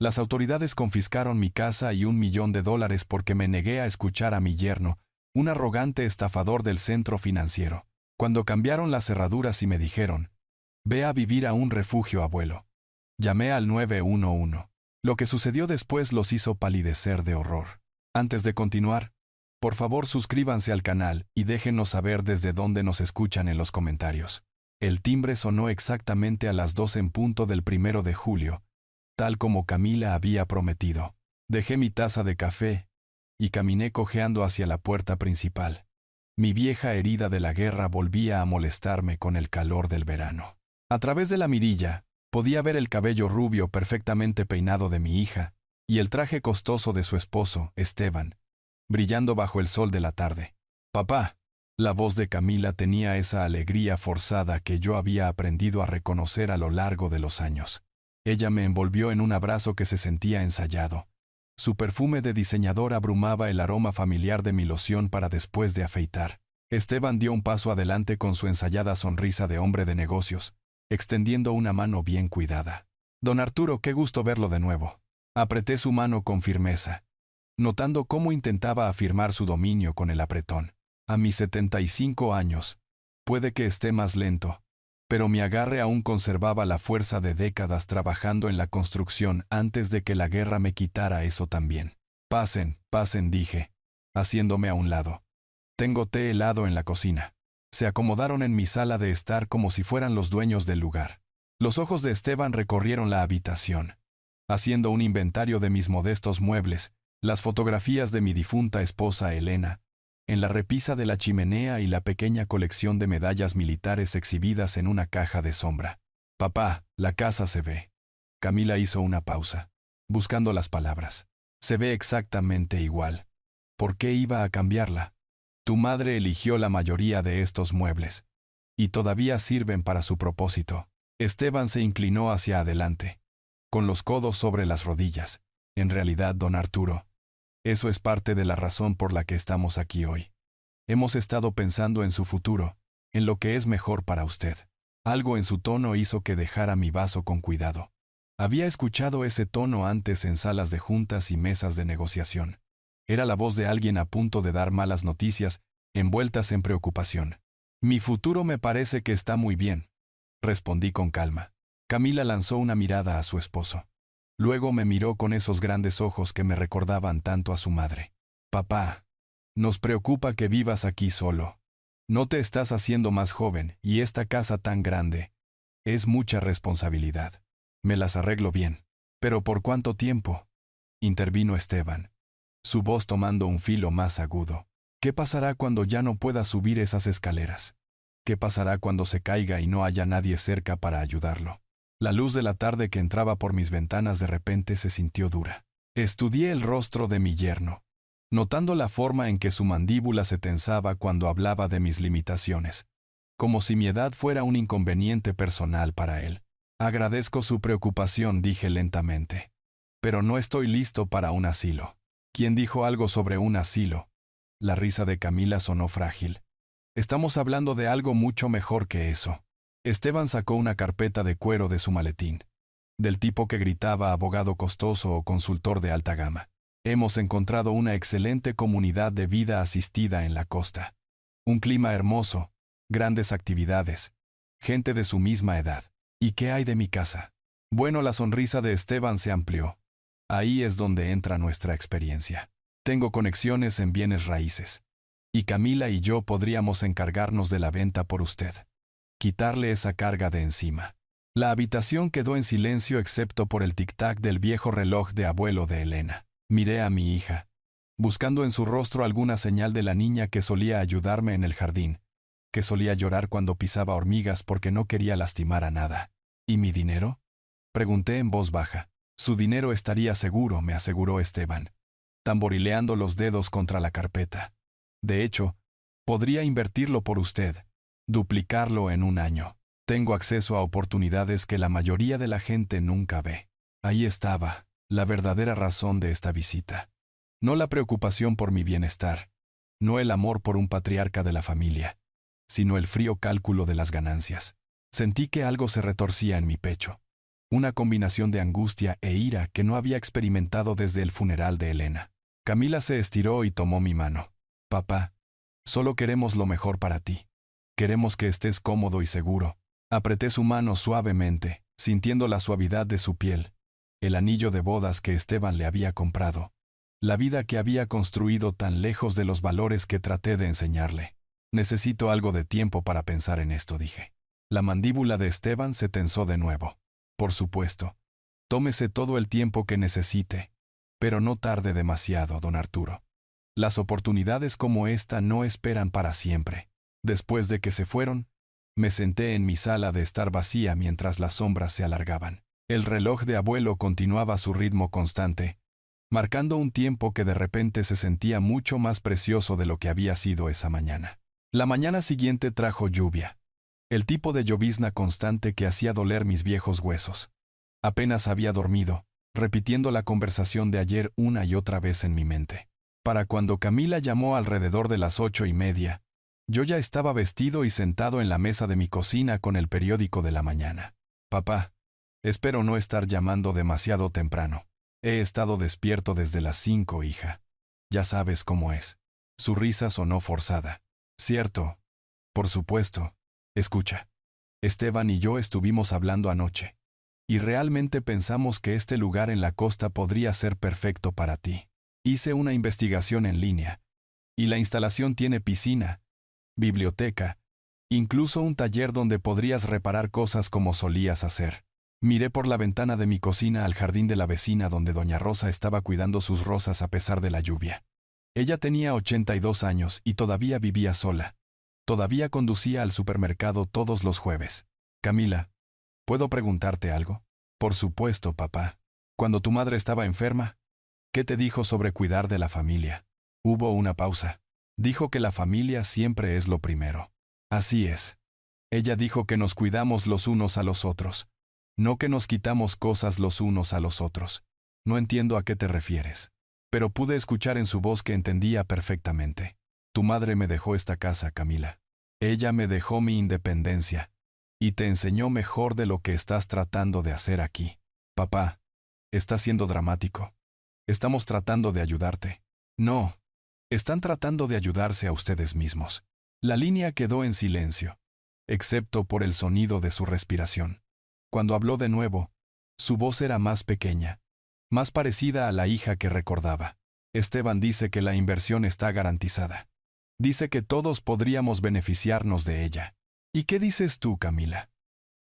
Las autoridades confiscaron mi casa y $1 millón porque me negué a escuchar a mi yerno, un arrogante estafador del centro financiero. Cuando cambiaron las cerraduras y me dijeron, ve a vivir a un refugio, abuelo. Llamé al 911. Lo que sucedió después los hizo palidecer de horror. Antes de continuar, por favor suscríbanse al canal y déjenos saber desde dónde nos escuchan en los comentarios. El timbre sonó exactamente a las 2 en punto del 1 de julio, tal como Camila había prometido. Dejé mi taza de café y caminé cojeando hacia la puerta principal. Mi vieja herida de la guerra volvía a molestarme con el calor del verano. A través de la mirilla, podía ver el cabello rubio perfectamente peinado de mi hija y el traje costoso de su esposo, Esteban, brillando bajo el sol de la tarde. «Papá». La voz de Camila tenía esa alegría forzada que yo había aprendido a reconocer a lo largo de los años. Ella me envolvió en un abrazo que se sentía ensayado. Su perfume de diseñador abrumaba el aroma familiar de mi loción para después de afeitar. Esteban dio un paso adelante con su ensayada sonrisa de hombre de negocios, extendiendo una mano bien cuidada. «Don Arturo, qué gusto verlo de nuevo». Apreté su mano con firmeza, notando cómo intentaba afirmar su dominio con el apretón. A mis 75 años, puede que esté más lento, pero mi agarre aún conservaba la fuerza de décadas trabajando en la construcción antes de que la guerra me quitara eso también. «Pasen, pasen», dije, haciéndome a un lado. «Tengo té helado en la cocina». Se acomodaron en mi sala de estar como si fueran los dueños del lugar. Los ojos de Esteban recorrieron la habitación, haciendo un inventario de mis modestos muebles, las fotografías de mi difunta esposa Elena, en la repisa de la chimenea y la pequeña colección de medallas militares exhibidas en una caja de sombra. «Papá, la casa se ve». Camila hizo una pausa, buscando las palabras. «Se ve exactamente igual. ¿Por qué iba a cambiarla? Tu madre eligió la mayoría de estos muebles, y todavía sirven para su propósito». Esteban se inclinó hacia adelante, con los codos sobre las rodillas. «En realidad, don Arturo, eso es parte de la razón por la que estamos aquí hoy. Hemos estado pensando en su futuro, en lo que es mejor para usted». Algo en su tono hizo que dejara mi vaso con cuidado. Había escuchado ese tono antes en salas de juntas y mesas de negociación. Era la voz de alguien a punto de dar malas noticias, envueltas en preocupación. «Mi futuro me parece que está muy bien», respondí con calma. Camila lanzó una mirada a su esposo. Luego me miró con esos grandes ojos que me recordaban tanto a su madre. «Papá, nos preocupa que vivas aquí solo. No te estás haciendo más joven y esta casa tan grande es mucha responsabilidad. Me las arreglo bien». «¿Pero por cuánto tiempo?», intervino Esteban, su voz tomando un filo más agudo. «¿Qué pasará cuando ya no pueda subir esas escaleras? ¿Qué pasará cuando se caiga y no haya nadie cerca para ayudarlo?». La luz de la tarde que entraba por mis ventanas de repente se sintió dura. Estudié el rostro de mi yerno, notando la forma en que su mandíbula se tensaba cuando hablaba de mis limitaciones, como si mi edad fuera un inconveniente personal para él. «Agradezco su preocupación», dije lentamente, «pero no estoy listo para un asilo». «¿Quién dijo algo sobre un asilo?». La risa de Camila sonó frágil. «Estamos hablando de algo mucho mejor que eso». Esteban sacó una carpeta de cuero de su maletín, del tipo que gritaba abogado costoso o consultor de alta gama. «Hemos encontrado una excelente comunidad de vida asistida en la costa. Un clima hermoso, grandes actividades, gente de su misma edad. ¿Y qué hay de mi casa?». Bueno, la sonrisa de Esteban se amplió. «Ahí es donde entra nuestra experiencia. Tengo conexiones en bienes raíces. Y Camila y yo podríamos encargarnos de la venta por usted. Quitarle esa carga de encima». La habitación quedó en silencio excepto por el tic-tac del viejo reloj de abuelo de Elena. Miré a mi hija, buscando en su rostro alguna señal de la niña que solía ayudarme en el jardín, que solía llorar cuando pisaba hormigas porque no quería lastimar a nada. «¿Y mi dinero?», pregunté en voz baja. «Su dinero estaría seguro», me aseguró Esteban, tamborileando los dedos contra la carpeta. «De hecho, podría invertirlo por usted, duplicarlo en un año. Tengo acceso a oportunidades que la mayoría de la gente nunca ve». Ahí estaba la verdadera razón de esta visita. No la preocupación por mi bienestar, no el amor por un patriarca de la familia, sino el frío cálculo de las ganancias. Sentí que algo se retorcía en mi pecho. una combinación de angustia e ira que no había experimentado desde el funeral de Elena. Camila se estiró y tomó mi mano. Papá, solo queremos lo mejor para ti. Queremos que estés cómodo y seguro. Apreté su mano suavemente, sintiendo la suavidad de su piel, el anillo de bodas que Esteban le había comprado, la vida que había construido tan lejos de los valores que traté de enseñarle. Necesito algo de tiempo para pensar en esto, dije. La mandíbula de Esteban se tensó de nuevo. Por supuesto. Tómese todo el tiempo que necesite, pero no tarde demasiado, don Arturo. Las oportunidades como esta no esperan para siempre. Después de que se fueron, me senté en mi sala de estar vacía mientras las sombras se alargaban. El reloj de abuelo continuaba su ritmo constante, marcando un tiempo que de repente se sentía mucho más precioso de lo que había sido esa mañana. La mañana siguiente trajo lluvia, el tipo de llovizna constante que hacía doler mis viejos huesos. Apenas había dormido, repitiendo la conversación de ayer una y otra vez en mi mente. Para cuando Camila llamó alrededor de las 8:30, yo ya estaba vestido y sentado en la mesa de mi cocina con el periódico de la mañana. Papá, espero no estar llamando demasiado temprano. He estado despierto desde las 5, hija. Ya sabes cómo es. Su risa sonó forzada. Cierto. Por supuesto. Escucha. Esteban y yo estuvimos hablando anoche. Y realmente pensamos que este lugar en la costa podría ser perfecto para ti. Hice una investigación en línea. Y la instalación tiene piscina, biblioteca, incluso un taller donde podrías reparar cosas como solías hacer. Miré por la ventana de mi cocina al jardín de la vecina donde doña Rosa estaba cuidando sus rosas a pesar de la lluvia. Ella tenía 82 años y todavía vivía sola. Todavía conducía al supermercado todos los jueves. Camila, ¿puedo preguntarte algo? Por supuesto, papá. Cuando tu madre estaba enferma, ¿qué te dijo sobre cuidar de la familia? Hubo una pausa. Dijo que la familia siempre es lo primero. Así es. Ella dijo que nos cuidamos los unos a los otros, no que nos quitamos cosas los unos a los otros. No entiendo a qué te refieres. Pero pude escuchar en su voz que entendía perfectamente. Tu madre me dejó esta casa, Camila. Ella me dejó mi independencia. Y te enseñó mejor de lo que estás tratando de hacer aquí. Papá, estás siendo dramático. Estamos tratando de ayudarte. No. Están tratando de ayudarse a ustedes mismos. La línea quedó en silencio, excepto por el sonido de su respiración. Cuando habló de nuevo, su voz era más pequeña, más parecida a la hija que recordaba. Esteban dice que la inversión está garantizada. Dice que todos podríamos beneficiarnos de ella. ¿Y qué dices tú, Camila?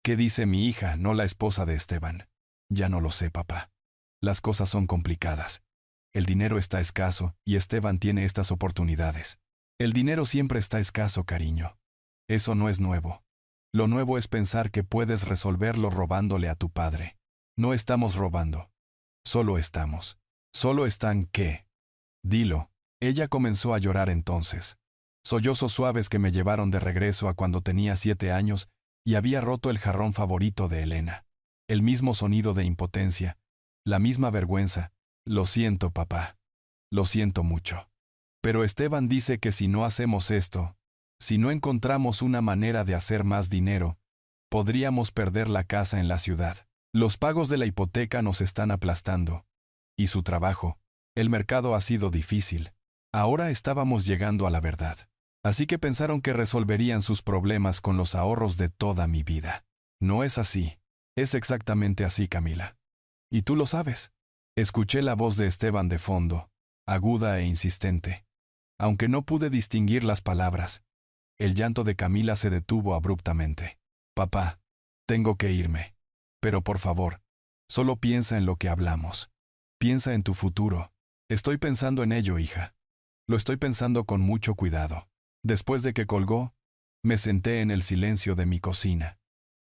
¿Qué dice mi hija, no la esposa de Esteban? Ya no lo sé, papá. Las cosas son complicadas. El dinero está escaso y Esteban tiene estas oportunidades. El dinero siempre está escaso, cariño. Eso no es nuevo. Lo nuevo es pensar que puedes resolverlo robándole a tu padre. No estamos robando. Solo estamos. ¿Solo están qué? Dilo. Ella comenzó a llorar entonces. Sollozos suaves que me llevaron de regreso a cuando tenía 7 años y había roto el jarrón favorito de Elena. El mismo sonido de impotencia, la misma vergüenza. Lo siento, papá. Lo siento mucho. Pero Esteban dice que si no hacemos esto, si no encontramos una manera de hacer más dinero, podríamos perder la casa en la ciudad. Los pagos de la hipoteca nos están aplastando. Y su trabajo. El mercado ha sido difícil. Ahora estábamos llegando a la verdad. Así que pensaron que resolverían sus problemas con los ahorros de toda mi vida. No es así. Es exactamente así, Camila. Y tú lo sabes. Escuché la voz de Esteban de fondo, aguda e insistente. Aunque no pude distinguir las palabras, el llanto de Camila se detuvo abruptamente. Papá, tengo que irme. Pero por favor, solo piensa en lo que hablamos. Piensa en tu futuro. Estoy pensando en ello, hija. Lo estoy pensando con mucho cuidado. Después de que colgó, me senté en el silencio de mi cocina,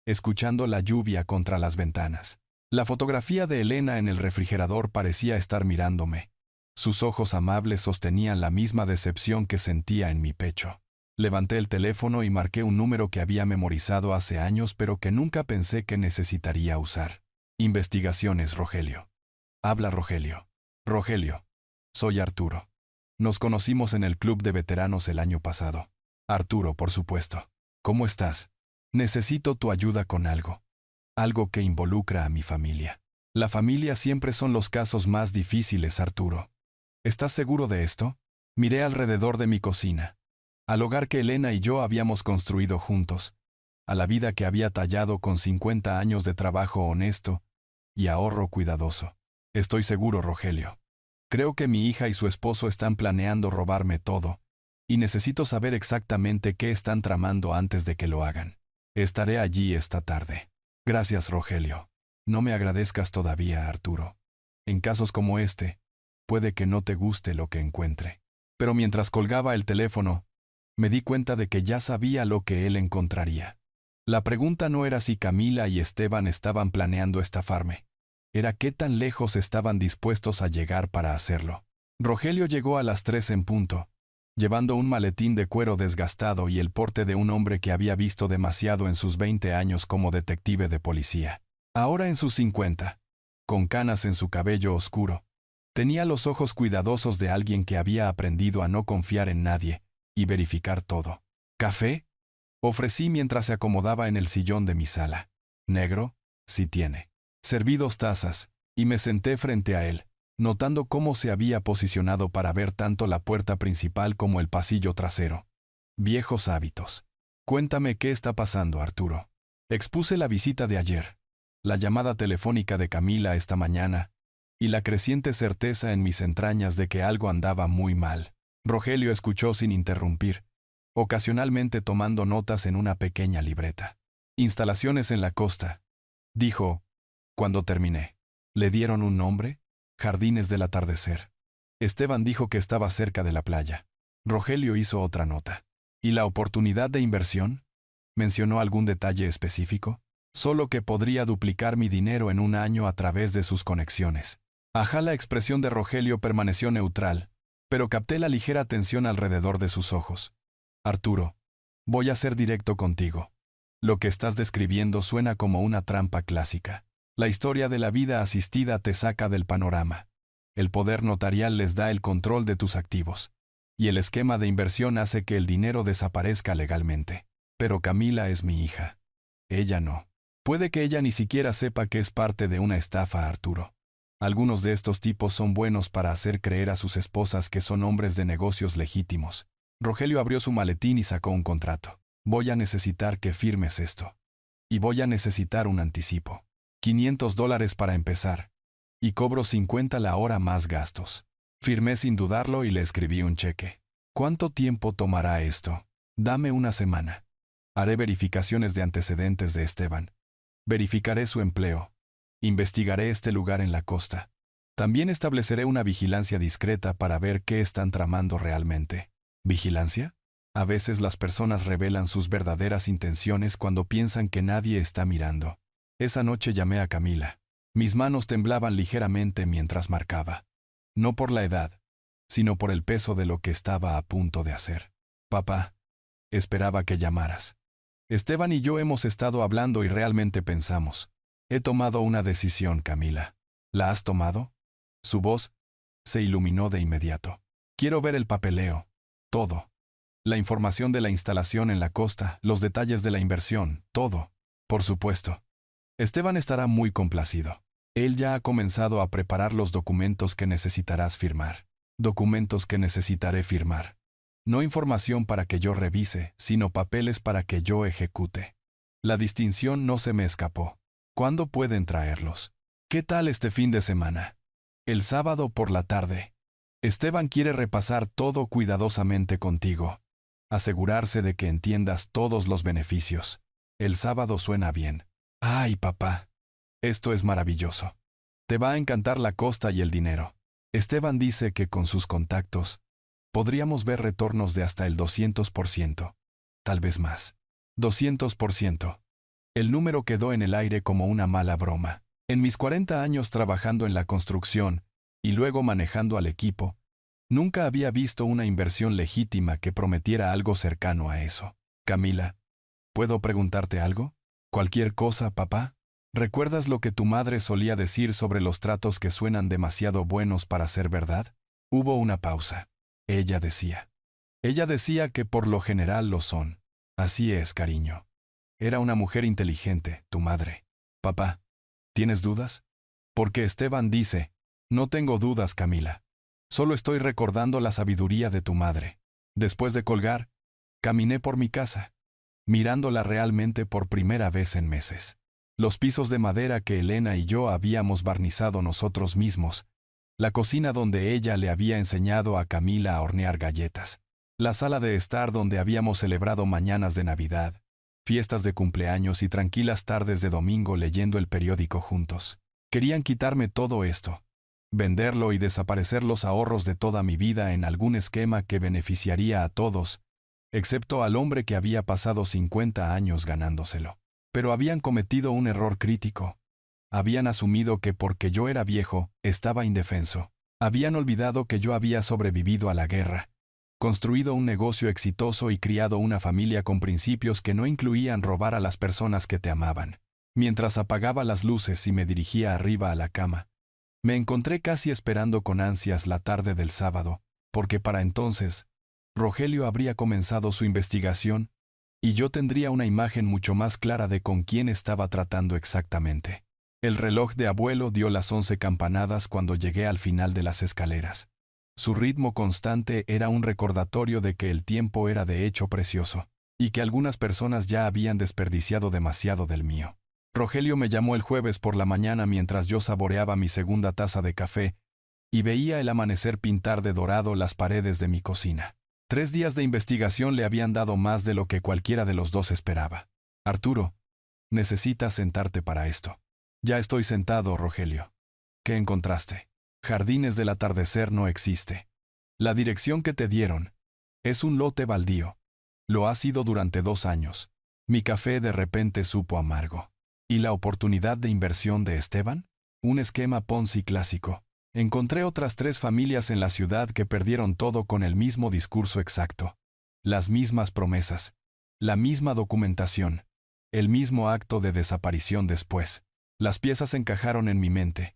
escuchando la lluvia contra las ventanas. La fotografía de Elena en el refrigerador parecía estar mirándome. Sus ojos amables sostenían la misma decepción que sentía en mi pecho. Levanté el teléfono y marqué un número que había memorizado hace años pero que nunca pensé que necesitaría usar. Investigaciones, Rogelio. Habla Rogelio. Rogelio. Soy Arturo. Nos conocimos en el club de veteranos el año pasado. Arturo, por supuesto. ¿Cómo estás? Necesito tu ayuda con algo. algo que involucra a mi familia. La familia siempre son los casos más difíciles, Arturo. ¿Estás seguro de esto? Miré alrededor de mi cocina, al hogar que Elena y yo habíamos construido juntos, a la vida que había tallado con 50 años de trabajo honesto y ahorro cuidadoso. Estoy seguro, Rogelio. Creo que mi hija y su esposo están planeando robarme todo, y necesito saber exactamente qué están tramando antes de que lo hagan. Estaré allí esta tarde. Gracias, Rogelio. No me agradezcas todavía, Arturo. En casos como este, puede que no te guste lo que encuentre. Pero mientras colgaba el teléfono, me di cuenta de que ya sabía lo que él encontraría. La pregunta no era si Camila y Esteban estaban planeando estafarme. Era qué tan lejos estaban dispuestos a llegar para hacerlo. Rogelio llegó a las 3 en punto, llevando un maletín de cuero desgastado y el porte de un hombre que había visto demasiado en sus 20 años como detective de policía. Ahora en sus 50, con canas en su cabello oscuro, tenía los ojos cuidadosos de alguien que había aprendido a no confiar en nadie y verificar todo. ¿Café? Ofrecí mientras se acomodaba en el sillón de mi sala. Negro, sí tiene. Serví 2 tazas, y me senté frente a él, notando cómo se había posicionado para ver tanto la puerta principal como el pasillo trasero. Viejos hábitos. Cuéntame qué está pasando, Arturo. Expuse la visita de ayer, la llamada telefónica de Camila esta mañana, y la creciente certeza en mis entrañas de que algo andaba muy mal. Rogelio escuchó sin interrumpir, ocasionalmente tomando notas en una pequeña libreta. Instalaciones en la costa, dijo, cuando terminé. ¿Le dieron un nombre? Jardines del atardecer. Esteban dijo que estaba cerca de la playa. Rogelio hizo otra nota. ¿Y la oportunidad de inversión? ¿Mencionó algún detalle específico? Solo que podría duplicar mi dinero en un año a través de sus conexiones. Ajá, la expresión de Rogelio permaneció neutral, pero capté la ligera tensión alrededor de sus ojos. Arturo, voy a ser directo contigo. Lo que estás describiendo suena como una trampa clásica. La historia de la vida asistida te saca del panorama. El poder notarial les da el control de tus activos. Y el esquema de inversión hace que el dinero desaparezca legalmente. Pero Camila es mi hija. Ella no. Puede que ella ni siquiera sepa que es parte de una estafa, Arturo. Algunos de estos tipos son buenos para hacer creer a sus esposas que son hombres de negocios legítimos. Rogelio abrió su maletín y sacó un contrato. Voy a necesitar que firmes esto. Y voy a necesitar un anticipo. $500 para empezar. Y cobro 50 la hora más gastos. Firmé sin dudarlo y le escribí un cheque. ¿Cuánto tiempo tomará esto? Dame una semana. Haré verificaciones de antecedentes de Esteban. Verificaré su empleo. Investigaré este lugar en la costa. También estableceré una vigilancia discreta para ver qué están tramando realmente. ¿Vigilancia? A veces las personas revelan sus verdaderas intenciones cuando piensan que nadie está mirando. Esa noche llamé a Camila. Mis manos temblaban ligeramente mientras marcaba. No por la edad, sino por el peso de lo que estaba a punto de hacer. Papá, esperaba que llamaras. Esteban y yo hemos estado hablando y realmente pensamos. He tomado una decisión, Camila. ¿La has tomado? Su voz se iluminó de inmediato. Quiero ver el papeleo. Todo. La información de la instalación en la costa, los detalles de la inversión, todo. Por supuesto. Esteban estará muy complacido. Él ya ha comenzado a preparar los documentos que necesitarás firmar. Documentos que necesitaré firmar. No información para que yo revise, sino papeles para que yo ejecute. La distinción no se me escapó. ¿Cuándo pueden traerlos? ¿Qué tal este fin de semana? El sábado por la tarde. Esteban quiere repasar todo cuidadosamente contigo. Asegurarse de que entiendas todos los beneficios. El sábado suena bien. ¡Ay, papá! Esto es maravilloso. Te va a encantar la costa y el dinero. Esteban dice que con sus contactos podríamos ver retornos de hasta el 200%. Tal vez más. 200%. El número quedó en el aire como una mala broma. En mis 40 años trabajando en la construcción y luego manejando al equipo, nunca había visto una inversión legítima que prometiera algo cercano a eso. Camila, ¿puedo preguntarte algo? ¿Cualquier cosa, papá? ¿Recuerdas lo que tu madre solía decir sobre los tratos que suenan demasiado buenos para ser verdad? Hubo una pausa. Ella decía que por lo general lo son. Así es, cariño. Era una mujer inteligente, tu madre. Papá, ¿tienes dudas? Porque Esteban dice, no tengo dudas, Camila. Solo estoy recordando la sabiduría de tu madre. Después de colgar, caminé por mi casa, mirándola realmente por primera vez en meses. Los pisos de madera que Elena y yo habíamos barnizado nosotros mismos, la cocina donde ella le había enseñado a Camila a hornear galletas, la sala de estar donde habíamos celebrado mañanas de Navidad, fiestas de cumpleaños y tranquilas tardes de domingo leyendo el periódico juntos. Querían quitarme todo esto, venderlo y desaparecer los ahorros de toda mi vida en algún esquema que beneficiaría a todos, excepto al hombre que había pasado 50 años ganándoselo. Pero habían cometido un error crítico. Habían asumido que porque yo era viejo, estaba indefenso. Habían olvidado que yo había sobrevivido a la guerra, construido un negocio exitoso y criado una familia con principios que no incluían robar a las personas que te amaban. Mientras apagaba las luces y me dirigía arriba a la cama, me encontré casi esperando con ansias la tarde del sábado, porque para entonces, Rogelio habría comenzado su investigación y yo tendría una imagen mucho más clara de con quién estaba tratando exactamente. El reloj de abuelo dio las 11 campanadas cuando llegué al final de las escaleras. Su ritmo constante era un recordatorio de que el tiempo era de hecho precioso, y que algunas personas ya habían desperdiciado demasiado del mío. Rogelio me llamó el jueves por la mañana mientras yo saboreaba mi segunda taza de café y veía el amanecer pintar de dorado las paredes de mi cocina. 3 días de investigación le habían dado más de lo que cualquiera de los dos esperaba. Arturo, necesitas sentarte para esto. Ya estoy sentado, Rogelio. ¿Qué encontraste? Jardines del atardecer no existe. La dirección que te dieron es un lote baldío. Lo ha sido durante 2 años. Mi café de repente supo amargo. ¿Y la oportunidad de inversión de Esteban? Un esquema Ponzi clásico. Encontré otras 3 familias en la ciudad que perdieron todo con el mismo discurso exacto. Las mismas promesas. La misma documentación. El mismo acto de desaparición después. Las piezas encajaron en mi mente,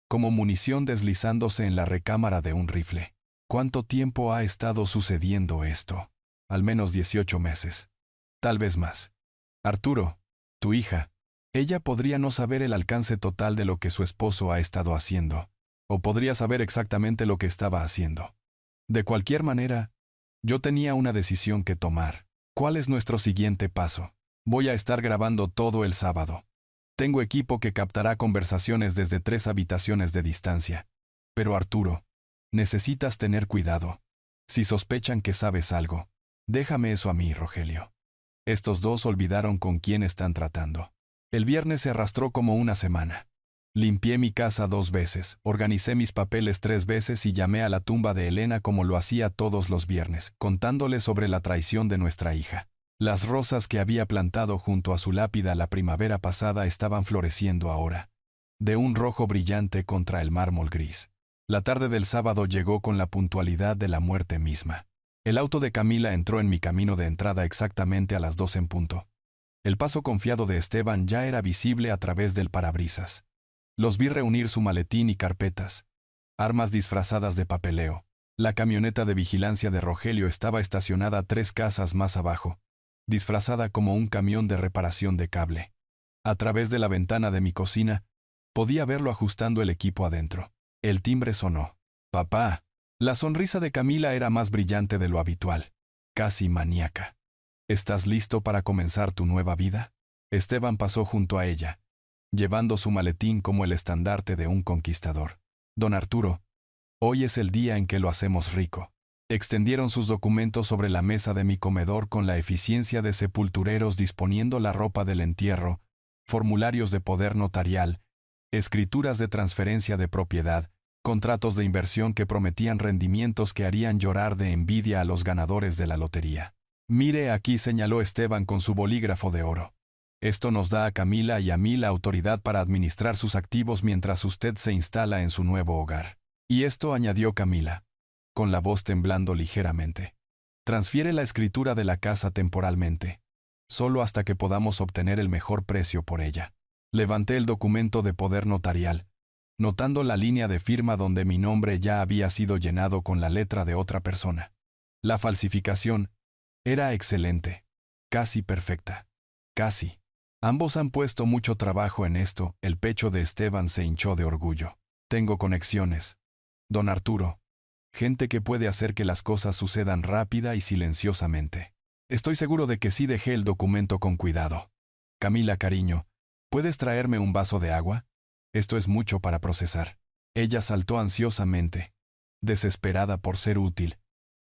como munición deslizándose en la recámara de un rifle. ¿Cuánto tiempo ha estado sucediendo esto? Al menos 18 meses. Tal vez más. Arturo, tu hija, ella podría no saber el alcance total de lo que su esposo ha estado haciendo. O podría saber exactamente lo que estaba haciendo. De cualquier manera, yo tenía una decisión que tomar. ¿Cuál es nuestro siguiente paso? Voy a estar grabando todo el sábado. Tengo equipo que captará conversaciones desde 3 habitaciones de distancia. Pero Arturo, necesitas tener cuidado. Si sospechan que sabes algo, déjame eso a mí, Rogelio. Estos dos olvidaron con quién están tratando. El viernes se arrastró como una semana. Limpié mi casa 2 veces, organicé mis papeles 3 veces y llamé a la tumba de Elena como lo hacía todos los viernes, contándole sobre la traición de nuestra hija. Las rosas que había plantado junto a su lápida la primavera pasada estaban floreciendo ahora, de un rojo brillante contra el mármol gris. La tarde del sábado llegó con la puntualidad de la muerte misma. El auto de Camila entró en mi camino de entrada exactamente a las 2 en punto. El paso confiado de Esteban ya era visible a través del parabrisas. Los vi reunir su maletín y carpetas, armas disfrazadas de papeleo. La camioneta de vigilancia de Rogelio estaba estacionada 3 casas más abajo, disfrazada como un camión de reparación de cable. A través de la ventana de mi cocina, podía verlo ajustando el equipo adentro. El timbre sonó. «Papá». La sonrisa de Camila era más brillante de lo habitual, casi maníaca. «¿Estás listo para comenzar tu nueva vida?» Esteban pasó junto a ella, llevando su maletín como el estandarte de un conquistador. «Don Arturo, hoy es el día en que lo hacemos rico». Extendieron sus documentos sobre la mesa de mi comedor con la eficiencia de sepultureros disponiendo la ropa del entierro, formularios de poder notarial, escrituras de transferencia de propiedad, contratos de inversión que prometían rendimientos que harían llorar de envidia a los ganadores de la lotería. «Mire aquí», señaló Esteban con su bolígrafo de oro. «Esto nos da a Camila y a mí la autoridad para administrar sus activos mientras usted se instala en su nuevo hogar». «Y esto», añadió Camila, con la voz temblando ligeramente, «transfiere la escritura de la casa temporalmente, solo hasta que podamos obtener el mejor precio por ella». Levanté el documento de poder notarial, notando la línea de firma donde mi nombre ya había sido llenado con la letra de otra persona. La falsificación era excelente, casi perfecta, casi. Ambos han puesto mucho trabajo en esto. El pecho de Esteban se hinchó de orgullo. Tengo conexiones, don Arturo. Gente que puede hacer que las cosas sucedan rápida y silenciosamente. Estoy seguro de que sí dejé el documento con cuidado. Camila, cariño, ¿puedes traerme un vaso de agua? Esto es mucho para procesar. Ella saltó ansiosamente, desesperada por ser útil,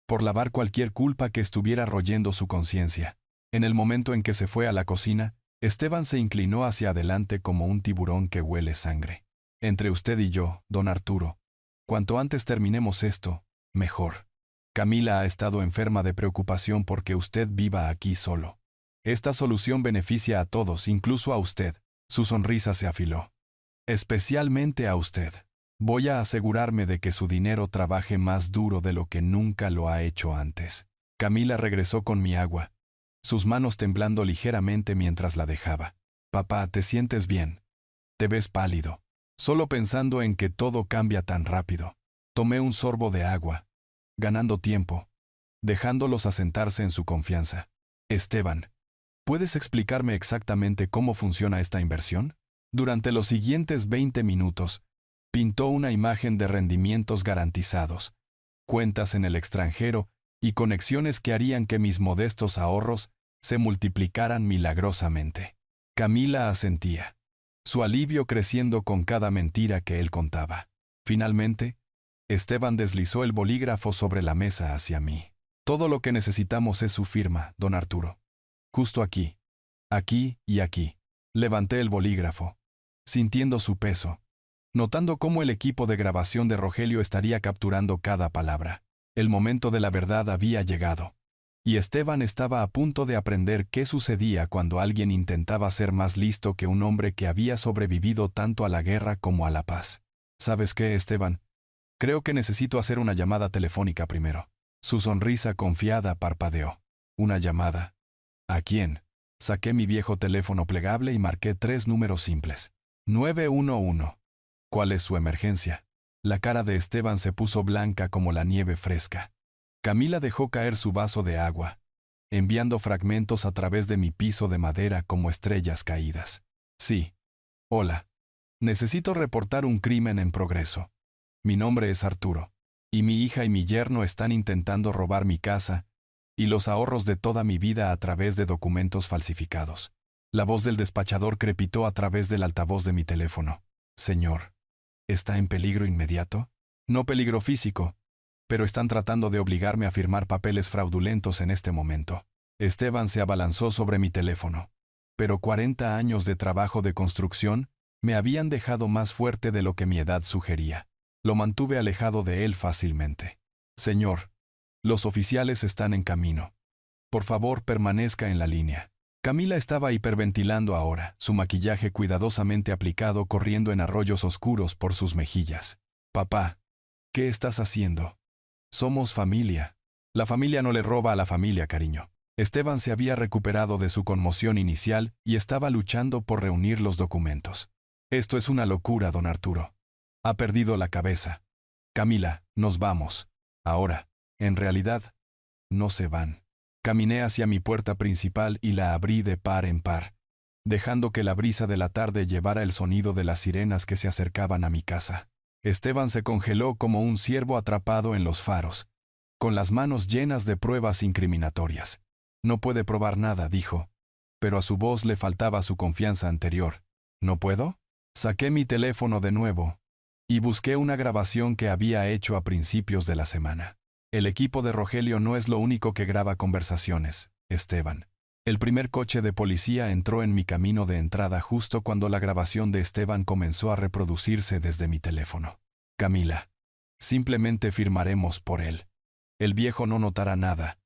por lavar cualquier culpa que estuviera royendo su conciencia. En el momento en que se fue a la cocina, Esteban se inclinó hacia adelante como un tiburón que huele sangre. Entre usted y yo, don Arturo, cuanto antes terminemos esto, mejor. Camila ha estado enferma de preocupación porque usted viva aquí solo. Esta solución beneficia a todos, incluso a usted. Su sonrisa se afiló. Especialmente a usted. Voy a asegurarme de que su dinero trabaje más duro de lo que nunca lo ha hecho antes. Camila regresó con mi agua, sus manos temblando ligeramente mientras la dejaba. Papá, ¿te sientes bien? Te ves pálido. Solo pensando en que todo cambia tan rápido. Tomé un sorbo de agua, ganando tiempo, dejándolos asentarse en su confianza. Esteban, ¿puedes explicarme exactamente cómo funciona esta inversión? Durante los siguientes 20 minutos, pintó una imagen de rendimientos garantizados, cuentas en el extranjero y conexiones que harían que mis modestos ahorros se multiplicaran milagrosamente. Camila asentía, su alivio creciendo con cada mentira que él contaba. Finalmente, Esteban deslizó el bolígrafo sobre la mesa hacia mí. Todo lo que necesitamos es su firma, don Arturo. Justo aquí, aquí y aquí. Levanté el bolígrafo, sintiendo su peso, notando cómo el equipo de grabación de Rogelio estaría capturando cada palabra. El momento de la verdad había llegado, y Esteban estaba a punto de aprender qué sucedía cuando alguien intentaba ser más listo que un hombre que había sobrevivido tanto a la guerra como a la paz. ¿Sabes qué, Esteban? Creo que necesito hacer una llamada telefónica primero. Su sonrisa confiada parpadeó. ¿Una llamada? ¿A quién? Saqué mi viejo teléfono plegable y marqué 3 números simples. 911. ¿Cuál es su emergencia? La cara de Esteban se puso blanca como la nieve fresca. Camila dejó caer su vaso de agua, enviando fragmentos a través de mi piso de madera como estrellas caídas. Sí. Hola. Necesito reportar un crimen en progreso. Mi nombre es Arturo, y mi hija y mi yerno están intentando robar mi casa y los ahorros de toda mi vida a través de documentos falsificados. La voz del despachador crepitó a través del altavoz de mi teléfono. Señor, ¿está en peligro inmediato? No peligro físico, pero están tratando de obligarme a firmar papeles fraudulentos en este momento. Esteban se abalanzó sobre mi teléfono. Pero 40 años de trabajo de construcción me habían dejado más fuerte de lo que mi edad sugería. Lo mantuve alejado de él fácilmente. Señor, los oficiales están en camino. Por favor, permanezca en la línea. Camila estaba hiperventilando ahora, su maquillaje cuidadosamente aplicado corriendo en arroyos oscuros por sus mejillas. Papá, ¿qué estás haciendo? Somos familia. La familia no le roba a la familia, cariño. Esteban se había recuperado de su conmoción inicial y estaba luchando por reunir los documentos. Esto es una locura, don Arturo. Ha perdido la cabeza. Camila, nos vamos. Ahora, en realidad, no se van. Caminé hacia mi puerta principal y la abrí de par en par, dejando que la brisa de la tarde llevara el sonido de las sirenas que se acercaban a mi casa. Esteban se congeló como un ciervo atrapado en los faros, con las manos llenas de pruebas incriminatorias. No puede probar nada, dijo, pero a su voz le faltaba su confianza anterior. ¿No puedo? Saqué mi teléfono de nuevo y busqué una grabación que había hecho a principios de la semana. El equipo de Rogelio no es lo único que graba conversaciones, Esteban. El primer coche de policía entró en mi camino de entrada justo cuando la grabación de Esteban comenzó a reproducirse desde mi teléfono. Camila, simplemente firmaremos por él. El viejo no notará nada,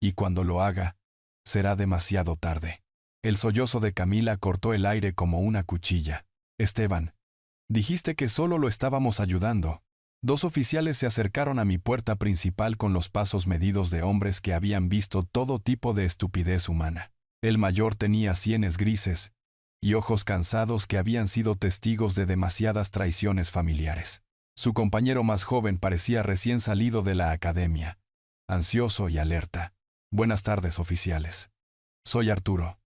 y cuando lo haga, será demasiado tarde. El sollozo de Camila cortó el aire como una cuchilla. Esteban, dijiste que solo lo estábamos ayudando. 2 oficiales se acercaron a mi puerta principal con los pasos medidos de hombres que habían visto todo tipo de estupidez humana. El mayor tenía sienes grises y ojos cansados que habían sido testigos de demasiadas traiciones familiares. Su compañero más joven parecía recién salido de la academia, ansioso y alerta. Buenas tardes, oficiales. Soy Arturo.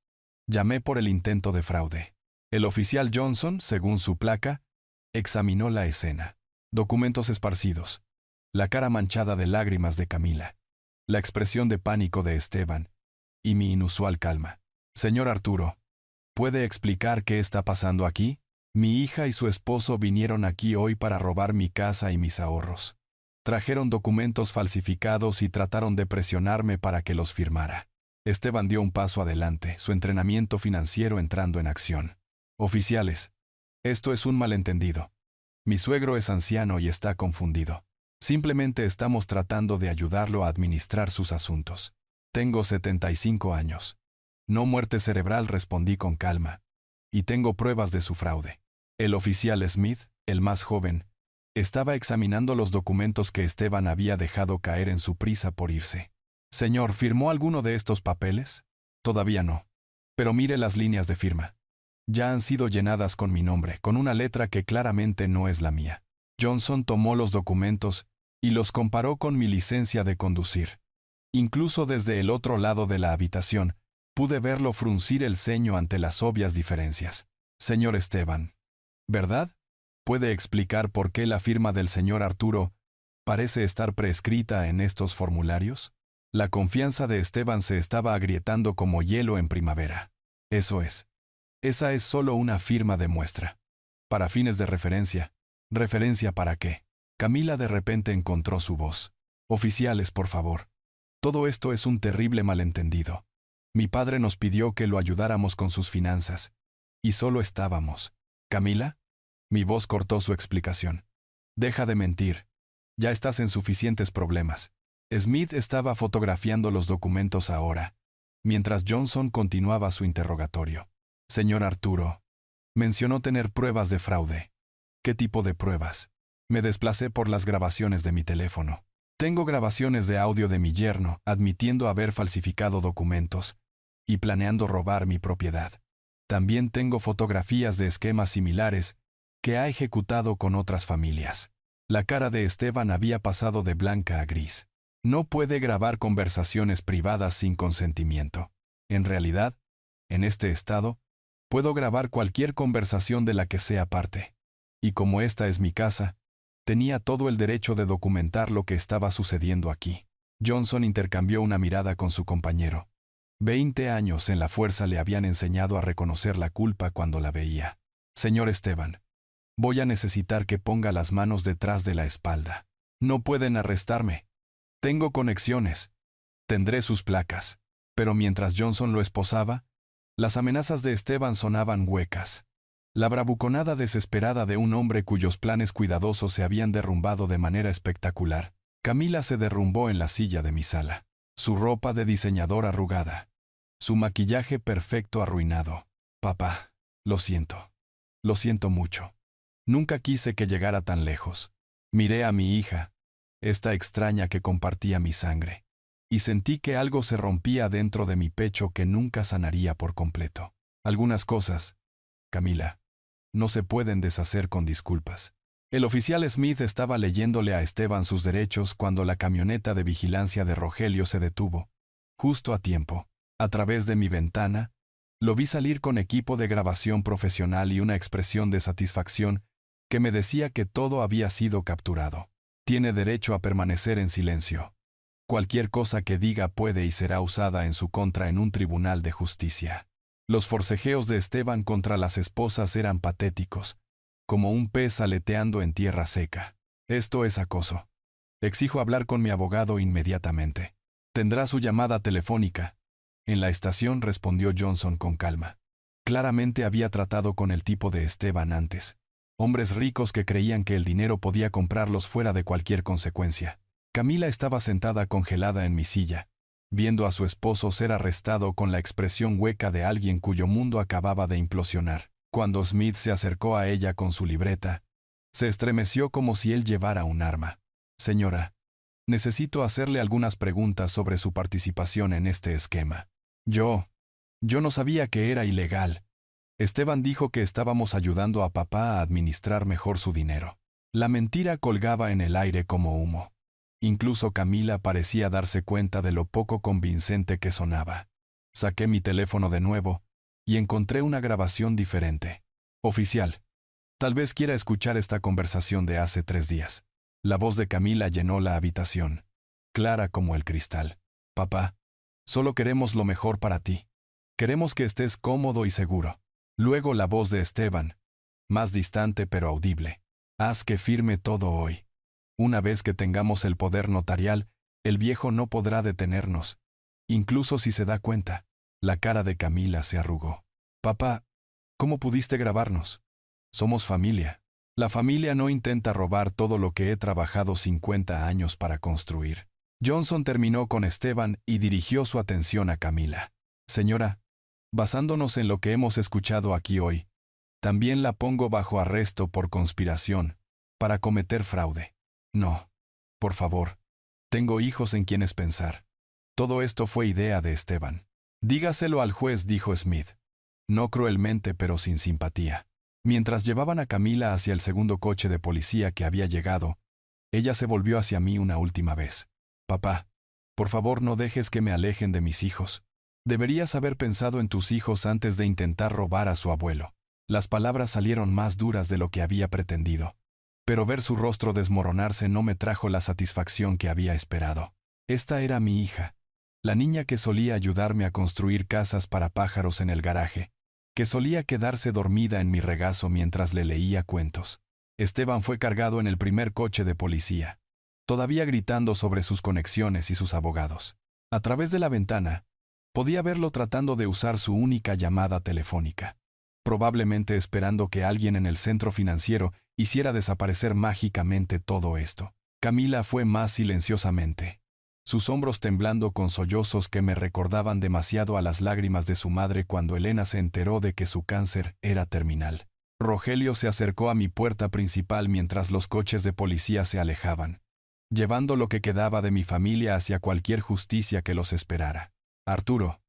Llamé por el intento de fraude. El oficial Johnson, según su placa, examinó la escena. Documentos esparcidos. La cara manchada de lágrimas de Camila. La expresión de pánico de Esteban. Y mi inusual calma. Señor Arturo, ¿puede explicar qué está pasando aquí? Mi hija y su esposo vinieron aquí hoy para robar mi casa y mis ahorros. Trajeron documentos falsificados y trataron de presionarme para que los firmara. Esteban dio un paso adelante, su entrenamiento financiero entrando en acción. Oficiales, esto es un malentendido. Mi suegro es anciano y está confundido. Simplemente estamos tratando de ayudarlo a administrar sus asuntos. Tengo 75 años. No muerte cerebral, respondí con calma. Y tengo pruebas de su fraude. El oficial Smith, el más joven, estaba examinando los documentos que Esteban había dejado caer en su prisa por irse. Señor, ¿firmó alguno de estos papeles? Todavía no. Pero mire las líneas de firma. Ya han sido llenadas con mi nombre, con una letra que claramente no es la mía. Johnson tomó los documentos y los comparó con mi licencia de conducir. Incluso desde el otro lado de la habitación, pude verlo fruncir el ceño ante las obvias diferencias. Señor Esteban, ¿verdad? ¿Puede explicar por qué la firma del señor Arturo parece estar prescrita en estos formularios? La confianza de Esteban se estaba agrietando como hielo en primavera. Eso es. Esa es solo una firma de muestra. Para fines de referencia. ¿Referencia para qué? Camila de repente encontró su voz. Oficiales, por favor. Todo esto es un terrible malentendido. Mi padre nos pidió que lo ayudáramos con sus finanzas. Y solo estábamos. ¿Camila? Mi voz cortó su explicación. Deja de mentir. Ya estás en suficientes problemas. Smith estaba fotografiando los documentos ahora, mientras Johnson continuaba su interrogatorio. Señor Arturo, mencionó tener pruebas de fraude. ¿Qué tipo de pruebas? Me desplacé por las grabaciones de mi teléfono. Tengo grabaciones de audio de mi yerno admitiendo haber falsificado documentos y planeando robar mi propiedad. También tengo fotografías de esquemas similares que ha ejecutado con otras familias. La cara de Esteban había pasado de blanca a gris. No puede grabar conversaciones privadas sin consentimiento. En realidad, en este estado, puedo grabar cualquier conversación de la que sea parte. Y como esta es mi casa, tenía todo el derecho de documentar lo que estaba sucediendo aquí. Johnson intercambió una mirada con su compañero. 20 años en la fuerza le habían enseñado a reconocer la culpa cuando la veía. Señor Esteban, voy a necesitar que ponga las manos detrás de la espalda. No pueden arrestarme. Tengo conexiones. Tendré sus placas. Pero mientras Johnson lo esposaba, las amenazas de Esteban sonaban huecas. La bravuconada desesperada de un hombre cuyos planes cuidadosos se habían derrumbado de manera espectacular. Camila se derrumbó en la silla de mi sala. Su ropa de diseñador arrugada. Su maquillaje perfecto arruinado. Papá, lo siento. Lo siento mucho. Nunca quise que llegara tan lejos. Miré a mi hija, esta extraña que compartía mi sangre, y sentí que algo se rompía dentro de mi pecho que nunca sanaría por completo. Algunas cosas, Camila, no se pueden deshacer con disculpas. El oficial Smith estaba leyéndole a Esteban sus derechos cuando la camioneta de vigilancia de Rogelio se detuvo, justo a tiempo. A través de mi ventana, lo vi salir con equipo de grabación profesional y una expresión de satisfacción que me decía que todo había sido capturado. Tiene derecho a permanecer en silencio. Cualquier cosa que diga puede y será usada en su contra en un tribunal de justicia. Los forcejeos de Esteban contra las esposas eran patéticos, como un pez aleteando en tierra seca. Esto es acoso. Exijo hablar con mi abogado inmediatamente. Tendrá su llamada telefónica. En la estación, respondió Johnson con calma. Claramente había tratado con el tipo de Esteban antes. Hombres ricos que creían que el dinero podía comprarlos fuera de cualquier consecuencia. Camila estaba sentada congelada en mi silla, viendo a su esposo ser arrestado con la expresión hueca de alguien cuyo mundo acababa de implosionar. Cuando Smith se acercó a ella con su libreta, se estremeció como si él llevara un arma. Señora, necesito hacerle algunas preguntas sobre su participación en este esquema. Yo no sabía que era ilegal. Esteban dijo que estábamos ayudando a papá a administrar mejor su dinero. La mentira colgaba en el aire como humo. Incluso Camila parecía darse cuenta de lo poco convincente que sonaba. Saqué mi teléfono de nuevo y encontré una grabación diferente. Oficial. Tal vez quiera escuchar esta conversación de hace 3 días. La voz de Camila llenó la habitación, clara como el cristal. Papá, solo queremos lo mejor para ti. Queremos que estés cómodo y seguro. Luego la voz de Esteban, más distante pero audible. Haz que firme todo hoy. Una vez que tengamos el poder notarial, el viejo no podrá detenernos. Incluso si se da cuenta. La cara de Camila se arrugó. Papá, ¿cómo pudiste grabarnos? Somos familia. La familia no intenta robar todo lo que he trabajado 50 años para construir. Johnson terminó con Esteban y dirigió su atención a Camila. Señora, basándonos en lo que hemos escuchado aquí hoy, también la pongo bajo arresto por conspiración, para cometer fraude. No, por favor, tengo hijos en quienes pensar. Todo esto fue idea de Esteban. Dígaselo al juez, dijo Smith. No cruelmente, pero sin simpatía. Mientras llevaban a Camila hacia el segundo coche de policía que había llegado, ella se volvió hacia mí una última vez. Papá, por favor no dejes que me alejen de mis hijos. Deberías haber pensado en tus hijos antes de intentar robar a su abuelo. Las palabras salieron más duras de lo que había pretendido. Pero ver su rostro desmoronarse no me trajo la satisfacción que había esperado. Esta era mi hija, la niña que solía ayudarme a construir casas para pájaros en el garaje, que solía quedarse dormida en mi regazo mientras le leía cuentos. Esteban fue cargado en el primer coche de policía, todavía gritando sobre sus conexiones y sus abogados. A través de la ventana, podía verlo tratando de usar su única llamada telefónica, probablemente esperando que alguien en el centro financiero hiciera desaparecer mágicamente todo esto. Camila fue más silenciosamente, sus hombros temblando con sollozos que me recordaban demasiado a las lágrimas de su madre cuando Elena se enteró de que su cáncer era terminal. Rogelio se acercó a mi puerta principal mientras los coches de policía se alejaban, llevando lo que quedaba de mi familia hacia cualquier justicia que los esperara. Arturo,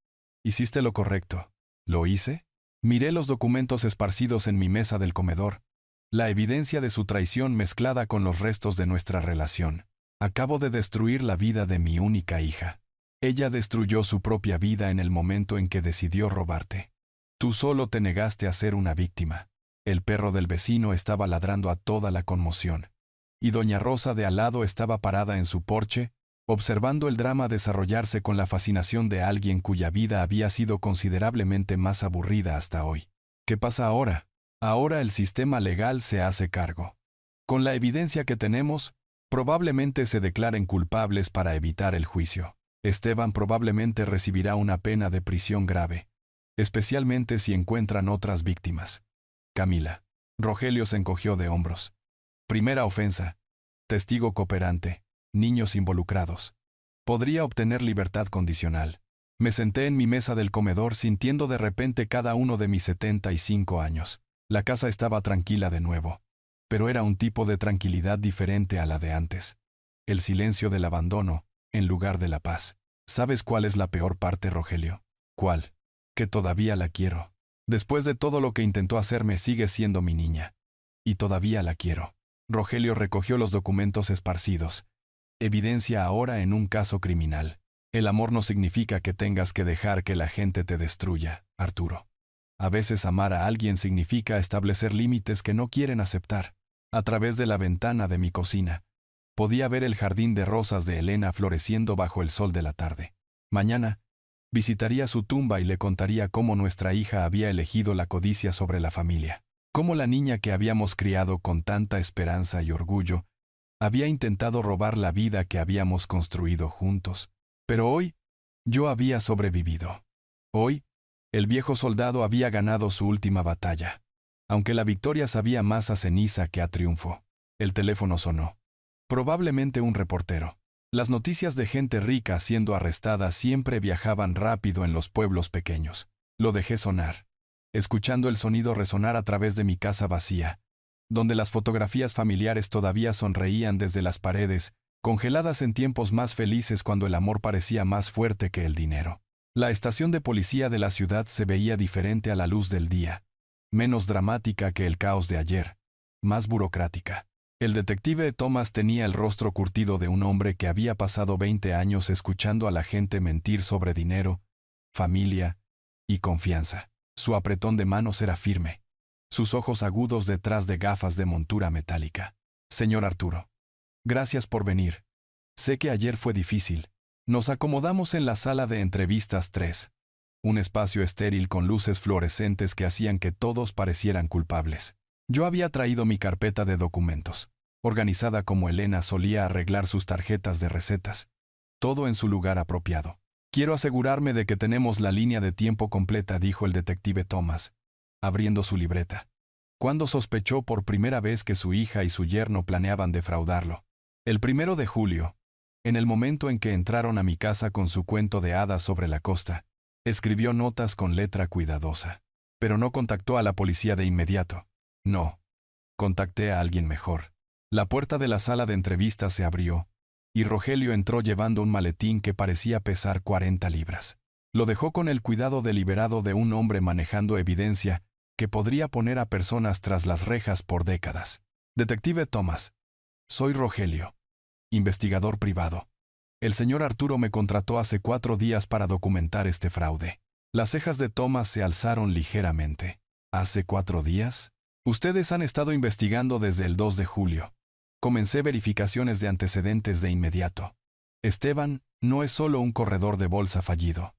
hiciste lo correcto. ¿Lo hice? Miré los documentos esparcidos en mi mesa del comedor, la evidencia de su traición mezclada con los restos de nuestra relación. Acabo de destruir la vida de mi única hija. Ella destruyó su propia vida en el momento en que decidió robarte. Tú solo te negaste a ser una víctima. El perro del vecino estaba ladrando a toda la conmoción. Y doña Rosa de al lado estaba parada en su porche, observando el drama desarrollarse con la fascinación de alguien cuya vida había sido considerablemente más aburrida hasta hoy. ¿Qué pasa ahora? Ahora el sistema legal se hace cargo. Con la evidencia que tenemos, probablemente se declaren culpables para evitar el juicio. Esteban probablemente recibirá una pena de prisión grave, especialmente si encuentran otras víctimas. Camila. Rogelio se encogió de hombros. Primera ofensa. Testigo cooperante. Niños involucrados. Podría obtener libertad condicional. Me senté en mi mesa del comedor sintiendo de repente cada uno de mis 75 años. La casa estaba tranquila de nuevo. Pero era un tipo de tranquilidad diferente a la de antes. El silencio del abandono, en lugar de la paz. ¿Sabes cuál es la peor parte, Rogelio? ¿Cuál? Que todavía la quiero. Después de todo lo que intentó hacerme, sigue siendo mi niña. Y todavía la quiero. Rogelio recogió los documentos esparcidos. Evidencia ahora en un caso criminal. El amor no significa que tengas que dejar que la gente te destruya, Arturo. A veces amar a alguien significa establecer límites que no quieren aceptar. A través de la ventana de mi cocina, podía ver el jardín de rosas de Elena floreciendo bajo el sol de la tarde. Mañana, visitaría su tumba y le contaría cómo nuestra hija había elegido la codicia sobre la familia. Cómo la niña que habíamos criado con tanta esperanza y orgullo, había intentado robar la vida que habíamos construido juntos. Pero hoy, yo había sobrevivido. Hoy, el viejo soldado había ganado su última batalla. Aunque la victoria sabía más a ceniza que a triunfo. El teléfono sonó. Probablemente un reportero. Las noticias de gente rica siendo arrestada siempre viajaban rápido en los pueblos pequeños. Lo dejé sonar, escuchando el sonido resonar a través de mi casa vacía, donde las fotografías familiares todavía sonreían desde las paredes, congeladas en tiempos más felices cuando el amor parecía más fuerte que el dinero. La estación de policía de la ciudad se veía diferente a la luz del día, menos dramática que el caos de ayer, más burocrática. El detective Thomas tenía el rostro curtido de un hombre que había pasado 20 años escuchando a la gente mentir sobre dinero, familia y confianza. Su apretón de manos era firme. Sus ojos agudos detrás de gafas de montura metálica. Señor Arturo. Gracias por venir. Sé que ayer fue difícil. Nos acomodamos en la sala de entrevistas 3. Un espacio estéril con luces fluorescentes que hacían que todos parecieran culpables. Yo había traído mi carpeta de documentos, organizada como Elena solía arreglar sus tarjetas de recetas. Todo en su lugar apropiado. Quiero asegurarme de que tenemos la línea de tiempo completa, dijo el detective Thomas, abriendo su libreta. Cuando sospechó por primera vez que su hija y su yerno planeaban defraudarlo. El 1 de julio, en el momento en que entraron a mi casa con su cuento de hadas sobre la costa, escribió notas con letra cuidadosa. Pero no contactó a la policía de inmediato. No. Contacté a alguien mejor. La puerta de la sala de entrevistas se abrió, y Rogelio entró llevando un maletín que parecía pesar 40 libras. Lo dejó con el cuidado deliberado de un hombre manejando evidencia que podría poner a personas tras las rejas por décadas. Detective Thomas. Soy Rogelio. Investigador privado. El señor Arturo me contrató hace 4 días para documentar este fraude. Las cejas de Thomas se alzaron ligeramente. ¿Hace 4 días? Ustedes han estado investigando desde el 2 de julio. Comencé verificaciones de antecedentes de inmediato. Esteban no es solo un corredor de bolsa fallido.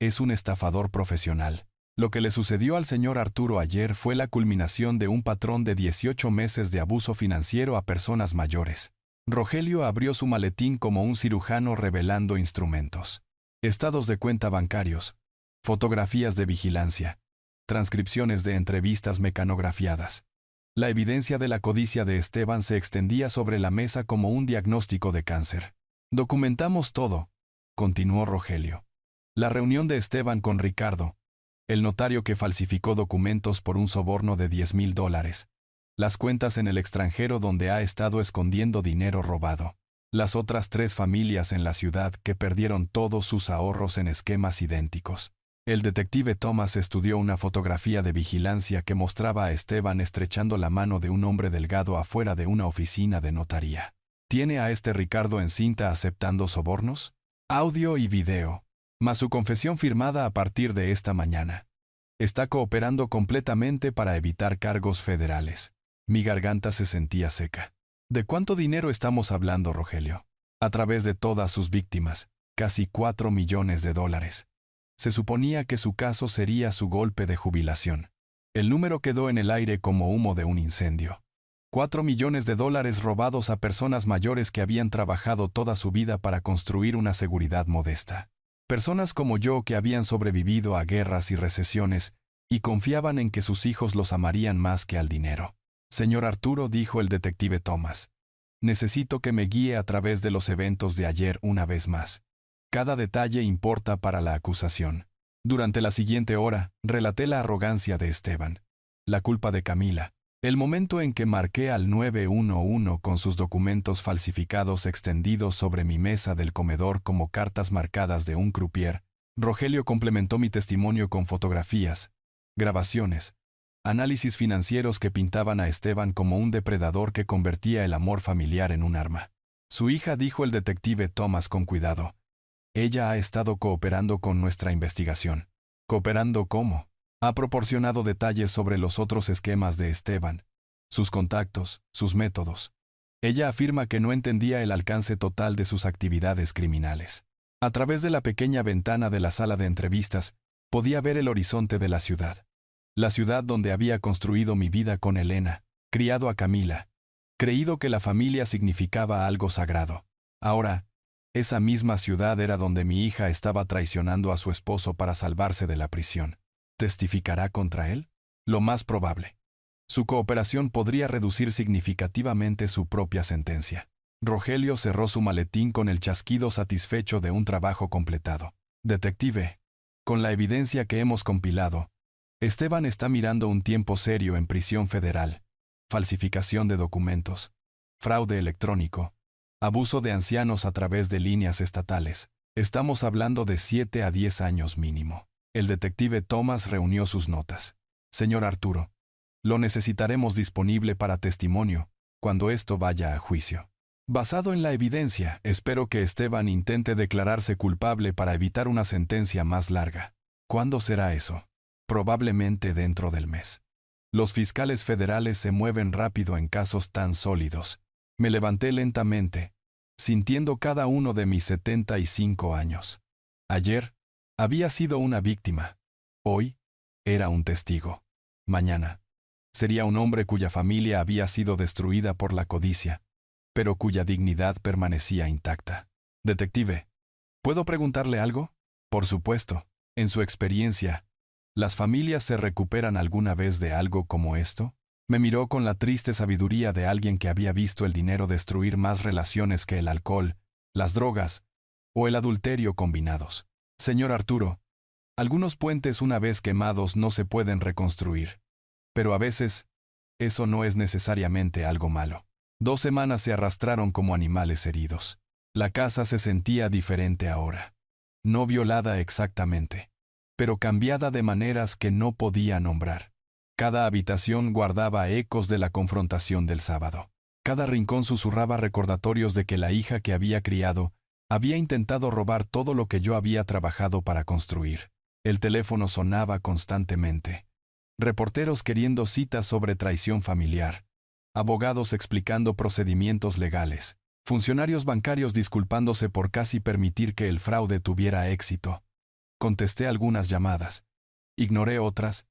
Es un estafador profesional. Lo que le sucedió al señor Arturo ayer fue la culminación de un patrón de 18 meses de abuso financiero a personas mayores. Rogelio abrió su maletín como un cirujano revelando instrumentos. Estados de cuenta bancarios, fotografías de vigilancia, transcripciones de entrevistas mecanografiadas. La evidencia de la codicia de Esteban se extendía sobre la mesa como un diagnóstico de cáncer. Documentamos todo, continuó Rogelio. La reunión de Esteban con Ricardo, el notario que falsificó documentos por un soborno de $10,000. Las cuentas en el extranjero donde ha estado escondiendo dinero robado. Las otras 3 familias en la ciudad que perdieron todos sus ahorros en esquemas idénticos. El detective Thomas estudió una fotografía de vigilancia que mostraba a Esteban estrechando la mano de un hombre delgado afuera de una oficina de notaría. ¿Tiene a este Ricardo en cinta aceptando sobornos? Audio y video. Más su confesión firmada a partir de esta mañana. Está cooperando completamente para evitar cargos federales. Mi garganta se sentía seca. ¿De cuánto dinero estamos hablando, Rogelio? A través de todas sus víctimas, casi $4 millones. Se suponía que su caso sería su golpe de jubilación. El número quedó en el aire como humo de un incendio. $4 millones robados a personas mayores que habían trabajado toda su vida para construir una seguridad modesta. Personas como yo que habían sobrevivido a guerras y recesiones y confiaban en que sus hijos los amarían más que al dinero. Señor Arturo, dijo el detective Thomas, necesito que me guíe a través de los eventos de ayer una vez más. Cada detalle importa para la acusación. Durante la siguiente hora, relaté la arrogancia de Esteban, la culpa de Camila, el momento en que marqué al 911 con sus documentos falsificados extendidos sobre mi mesa del comedor como cartas marcadas de un croupier. Rogelio complementó mi testimonio con fotografías, grabaciones, análisis financieros que pintaban a Esteban como un depredador que convertía el amor familiar en un arma. Su hija, dijo el detective Thomas con cuidado. Ella ha estado cooperando con nuestra investigación. ¿Cooperando cómo? Ha proporcionado detalles sobre los otros esquemas de Esteban, sus contactos, sus métodos. Ella afirma que no entendía el alcance total de sus actividades criminales. A través de la pequeña ventana de la sala de entrevistas, podía ver el horizonte de la ciudad. La ciudad donde había construido mi vida con Elena, criado a Camila, creído que la familia significaba algo sagrado. Ahora, esa misma ciudad era donde mi hija estaba traicionando a su esposo para salvarse de la prisión. ¿Testificará contra él? Lo más probable. Su cooperación podría reducir significativamente su propia sentencia. Rogelio cerró su maletín con el chasquido satisfecho de un trabajo completado. Detective, con la evidencia que hemos compilado, Esteban está mirando un tiempo serio en prisión federal, falsificación de documentos, fraude electrónico, abuso de ancianos a través de líneas estatales. Estamos hablando de 7 a 10 años mínimo. El detective Thomas reunió sus notas. Señor Arturo, lo necesitaremos disponible para testimonio cuando esto vaya a juicio. Basado en la evidencia, espero que Esteban intente declararse culpable para evitar una sentencia más larga. ¿Cuándo será eso? probablemente dentro del mes. Los fiscales federales se mueven rápido en casos tan sólidos. Me levanté lentamente, sintiendo cada uno de mis 75 años. Ayer, había sido una víctima. Hoy, era un testigo. Mañana, sería un hombre cuya familia había sido destruida por la codicia, pero cuya dignidad permanecía intacta. Detective, ¿puedo preguntarle algo? Por supuesto. En su experiencia, ¿las familias se recuperan alguna vez de algo como esto? Me miró con la triste sabiduría de alguien que había visto el dinero destruir más relaciones que el alcohol, las drogas o el adulterio combinados. Señor Arturo, algunos puentes una vez quemados no se pueden reconstruir. Pero a veces, eso no es necesariamente algo malo. 2 semanas se arrastraron como animales heridos. La casa se sentía diferente ahora. No violada exactamente, pero cambiada de maneras que no podía nombrar. Cada habitación guardaba ecos de la confrontación del sábado. Cada rincón susurraba recordatorios de que la hija que había criado había intentado robar todo lo que yo había trabajado para construir. El teléfono sonaba constantemente. Reporteros queriendo citas sobre traición familiar. Abogados explicando procedimientos legales. Funcionarios bancarios disculpándose por casi permitir que el fraude tuviera éxito. Contesté algunas llamadas. Ignoré otras.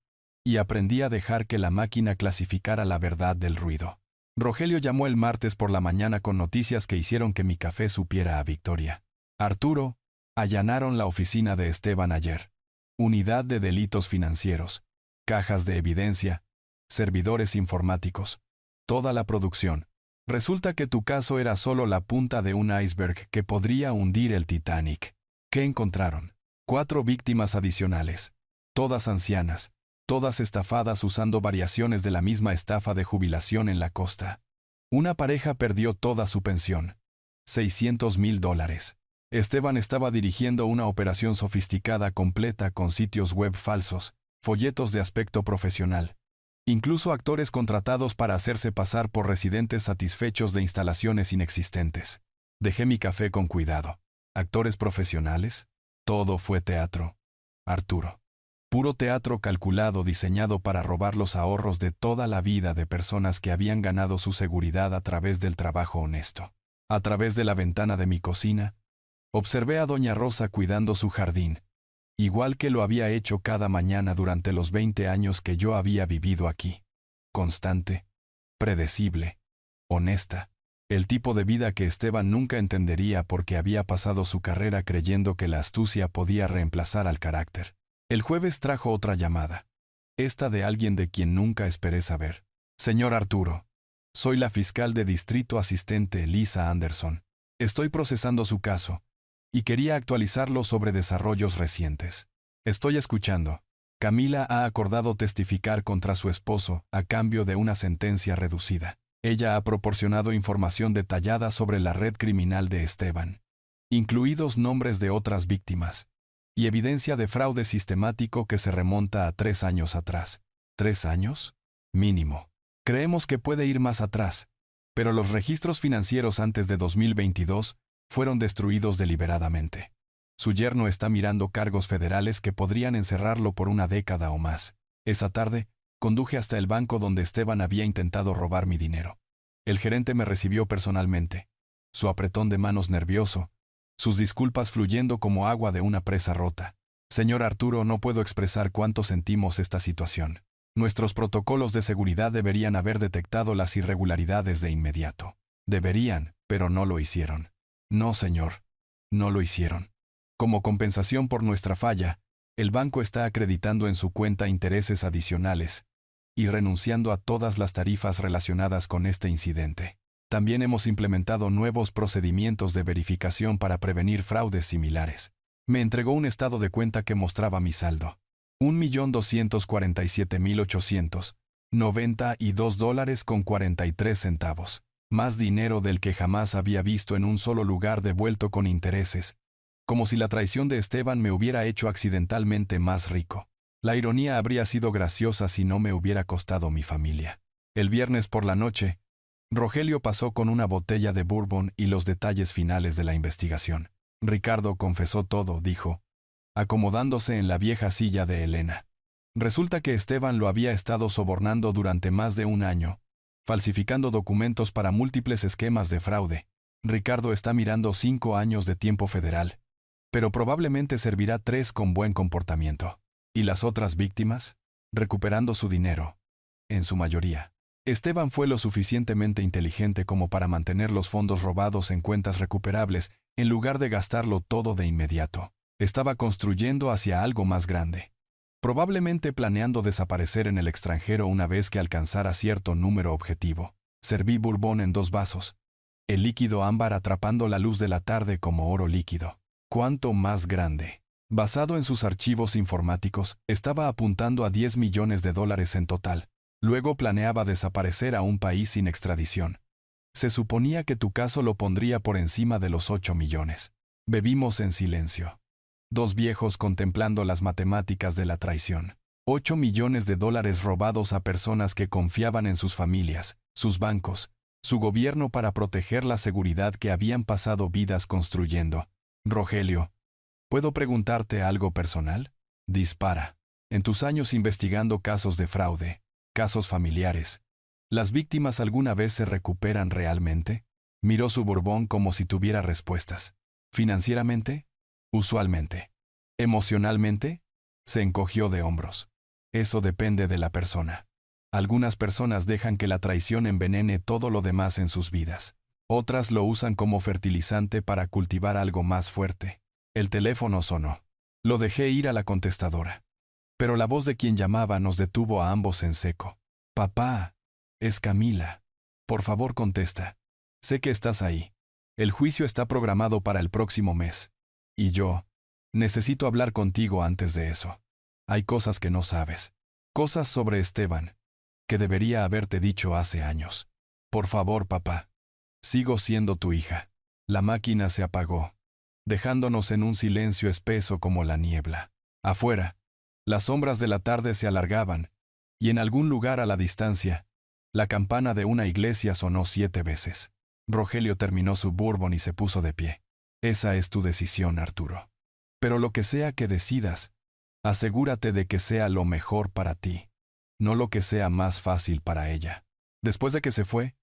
Y aprendí a dejar que la máquina clasificara la verdad del ruido. Rogelio llamó el martes por la mañana con noticias que hicieron que mi café supiera a victoria. Arturo, allanaron la oficina de Esteban ayer. Unidad de delitos financieros. Cajas de evidencia. Servidores informáticos. Toda la producción. Resulta que tu caso era solo la punta de un iceberg que podría hundir el Titanic. ¿Qué encontraron? 4 víctimas adicionales. Todas ancianas. Todas estafadas usando variaciones de la misma estafa de jubilación en la costa. Una pareja perdió toda su pensión. $600,000. Esteban estaba dirigiendo una operación sofisticada completa con sitios web falsos, folletos de aspecto profesional. Incluso actores contratados para hacerse pasar por residentes satisfechos de instalaciones inexistentes. Dejé mi café con cuidado. ¿Actores profesionales? Todo fue teatro. Arturo. Puro teatro calculado diseñado para robar los ahorros de toda la vida de personas que habían ganado su seguridad a través del trabajo honesto. A través de la ventana de mi cocina, observé a Doña Rosa cuidando su jardín, igual que lo había hecho cada mañana durante los 20 años que yo había vivido aquí. Constante, predecible, honesta. El tipo de vida que Esteban nunca entendería porque había pasado su carrera creyendo que la astucia podía reemplazar al carácter. El jueves trajo otra llamada. Esta de alguien de quien nunca esperé saber. Señor Arturo, soy la fiscal de distrito asistente Lisa Anderson. Estoy procesando su caso, y quería actualizarlo sobre desarrollos recientes. Estoy escuchando. Camila ha acordado testificar contra su esposo a cambio de una sentencia reducida. Ella ha proporcionado información detallada sobre la red criminal de Esteban, incluidos nombres de otras víctimas, y evidencia de fraude sistemático que se remonta a 3 años atrás. ¿3 años? Mínimo. Creemos que puede ir más atrás, pero los registros financieros antes de 2022 fueron destruidos deliberadamente. Su yerno está mirando cargos federales que podrían encerrarlo por 1 década o más. Esa tarde, conduje hasta el banco donde Esteban había intentado robar mi dinero. El gerente me recibió personalmente, su apretón de manos nervioso, sus disculpas fluyendo como agua de una presa rota. Señor Arturo, no puedo expresar cuánto sentimos esta situación. Nuestros protocolos de seguridad deberían haber detectado las irregularidades de inmediato. Deberían, pero no lo hicieron. No, señor. No lo hicieron. Como compensación por nuestra falla, el banco está acreditando en su cuenta intereses adicionales y renunciando a todas las tarifas relacionadas con este incidente. También hemos implementado nuevos procedimientos de verificación para prevenir fraudes similares. Me entregó un estado de cuenta que mostraba mi saldo. $1,247,892.43. Más dinero del que jamás había visto en un solo lugar devuelto con intereses. Como si la traición de Esteban me hubiera hecho accidentalmente más rico. La ironía habría sido graciosa si no me hubiera costado mi familia. El viernes por la noche, Rogelio pasó con una botella de bourbon y los detalles finales de la investigación. Ricardo confesó todo, dijo, acomodándose en la vieja silla de Elena. Resulta que Esteban lo había estado sobornando durante más de un año, falsificando documentos para múltiples esquemas de fraude. Ricardo está mirando 5 años de tiempo federal, pero probablemente servirá 3 con buen comportamiento. ¿Y las otras víctimas? Recuperando su dinero. En su mayoría. Esteban fue lo suficientemente inteligente como para mantener los fondos robados en cuentas recuperables, en lugar de gastarlo todo de inmediato. Estaba construyendo hacia algo más grande. Probablemente planeando desaparecer en el extranjero una vez que alcanzara cierto número objetivo. Serví bourbon en 2 vasos. El líquido ámbar atrapando la luz de la tarde como oro líquido. ¿Cuánto más grande? Basado en sus archivos informáticos, estaba apuntando a $10 millones en total. Luego planeaba desaparecer a un país sin extradición. Se suponía que tu caso lo pondría por encima de los 8 millones. Bebimos en silencio. 2 viejos contemplando las matemáticas de la traición. $8 millones robados a personas que confiaban en sus familias, sus bancos, su gobierno para proteger la seguridad que habían pasado vidas construyendo. Rogelio, ¿puedo preguntarte algo personal? Dispara. En tus años investigando casos de fraude, casos familiares, ¿las víctimas alguna vez se recuperan realmente? Miró su bourbon como si tuviera respuestas. ¿Financieramente? Usualmente. ¿Emocionalmente? Se encogió de hombros. Eso depende de la persona. Algunas personas dejan que la traición envenene todo lo demás en sus vidas. Otras lo usan como fertilizante para cultivar algo más fuerte. El teléfono sonó. Lo dejé ir a la contestadora. Pero la voz de quien llamaba nos detuvo a ambos en seco. Papá, es Camila. Por favor, contesta. Sé que estás ahí. El juicio está programado para el próximo mes. Y yo, necesito hablar contigo antes de eso. Hay cosas que no sabes. Cosas sobre Esteban, que debería haberte dicho hace años. Por favor, papá. Sigo siendo tu hija. La máquina se apagó, dejándonos en un silencio espeso como la niebla. Afuera, las sombras de la tarde se alargaban, y en algún lugar a la distancia, la campana de una iglesia sonó 7 veces. Rogelio terminó su bourbon y se puso de pie. Esa es tu decisión, Arturo. Pero lo que sea que decidas, asegúrate de que sea lo mejor para ti, no lo que sea más fácil para ella. Después de que se fue,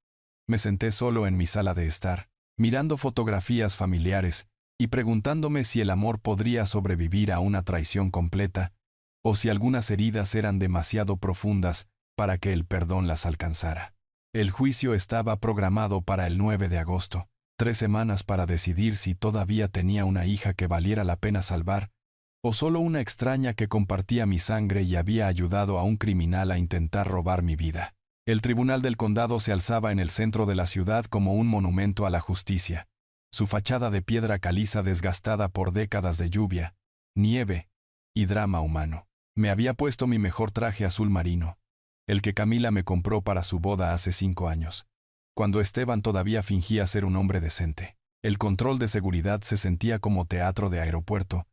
me senté solo en mi sala de estar, mirando fotografías familiares y preguntándome si el amor podría sobrevivir a una traición completa, o si algunas heridas eran demasiado profundas para que el perdón las alcanzara. El juicio estaba programado para el 9 de agosto, 3 semanas para decidir si todavía tenía una hija que valiera la pena salvar, o solo una extraña que compartía mi sangre y había ayudado a un criminal a intentar robar mi vida. El tribunal del condado se alzaba en el centro de la ciudad como un monumento a la justicia, su fachada de piedra caliza desgastada por décadas de lluvia, nieve y drama humano. Me había puesto mi mejor traje azul marino, el que Camila me compró para su boda hace 5 años, cuando Esteban todavía fingía ser un hombre decente. El control de seguridad se sentía como teatro de aeropuerto,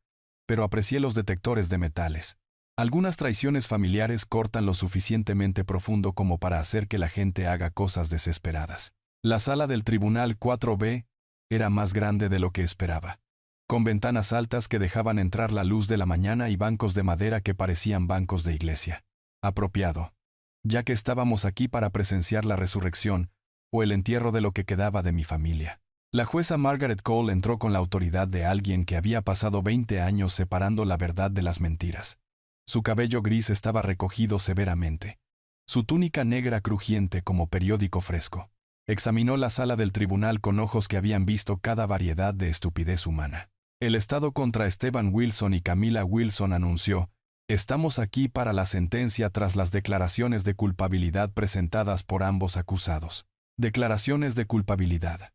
pero aprecié los detectores de metales. Algunas traiciones familiares cortan lo suficientemente profundo como para hacer que la gente haga cosas desesperadas. La sala del Tribunal 4B era más grande de lo que esperaba, con ventanas altas que dejaban entrar la luz de la mañana y bancos de madera que parecían bancos de iglesia. Apropiado, ya que estábamos aquí para presenciar la resurrección o el entierro de lo que quedaba de mi familia. La jueza Margaret Cole entró con la autoridad de alguien que había pasado 20 años separando la verdad de las mentiras. Su cabello gris estaba recogido severamente, su túnica negra crujiente como periódico fresco. Examinó la sala del tribunal con ojos que habían visto cada variedad de estupidez humana. El estado contra Esteban Wilson y Camila Wilson anunció: estamos aquí para la sentencia tras las declaraciones de culpabilidad presentadas por ambos acusados. Declaraciones de culpabilidad.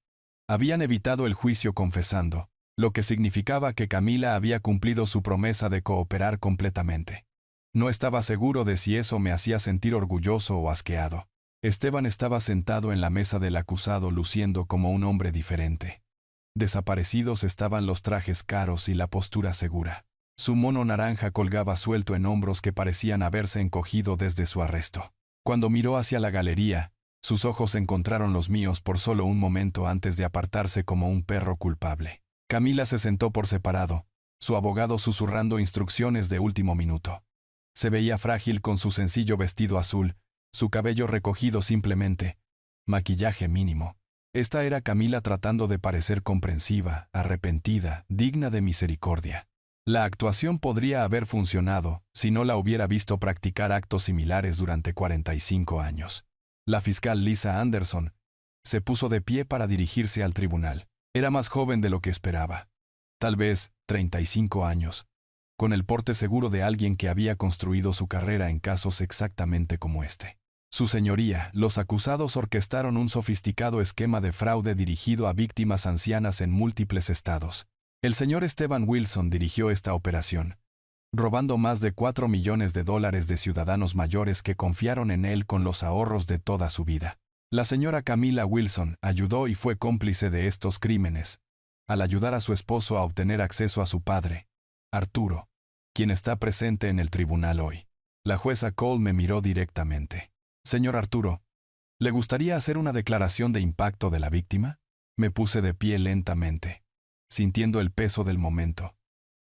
Habían evitado el juicio confesando, lo que significaba que Camila había cumplido su promesa de cooperar completamente. No estaba seguro de si eso me hacía sentir orgulloso o asqueado. Esteban estaba sentado en la mesa del acusado luciendo como un hombre diferente. Desaparecidos estaban los trajes caros y la postura segura. Su mono naranja colgaba suelto en hombros que parecían haberse encogido desde su arresto. Cuando miró hacia la galería, sus ojos encontraron los míos por solo un momento antes de apartarse como un perro culpable. Camila se sentó por separado, su abogado susurrando instrucciones de último minuto. Se veía frágil con su sencillo vestido azul, su cabello recogido simplemente, maquillaje mínimo. Esta era Camila tratando de parecer comprensiva, arrepentida, digna de misericordia. La actuación podría haber funcionado si no la hubiera visto practicar actos similares durante 45 años. La fiscal Lisa Anderson se puso de pie para dirigirse al tribunal. Era más joven de lo que esperaba. Tal vez 35 años, con el porte seguro de alguien que había construido su carrera en casos exactamente como este. Su señoría, los acusados orquestaron un sofisticado esquema de fraude dirigido a víctimas ancianas en múltiples estados. El señor Esteban Wilson dirigió esta operación, robando más de $4 millones de ciudadanos mayores que confiaron en él con los ahorros de toda su vida. La señora Camila Wilson ayudó y fue cómplice de estos crímenes, al ayudar a su esposo a obtener acceso a su padre, Arturo, quien está presente en el tribunal hoy. La jueza Cole me miró directamente. Señor Arturo, ¿le gustaría hacer una declaración de impacto de la víctima? Me puse de pie lentamente, sintiendo el peso del momento,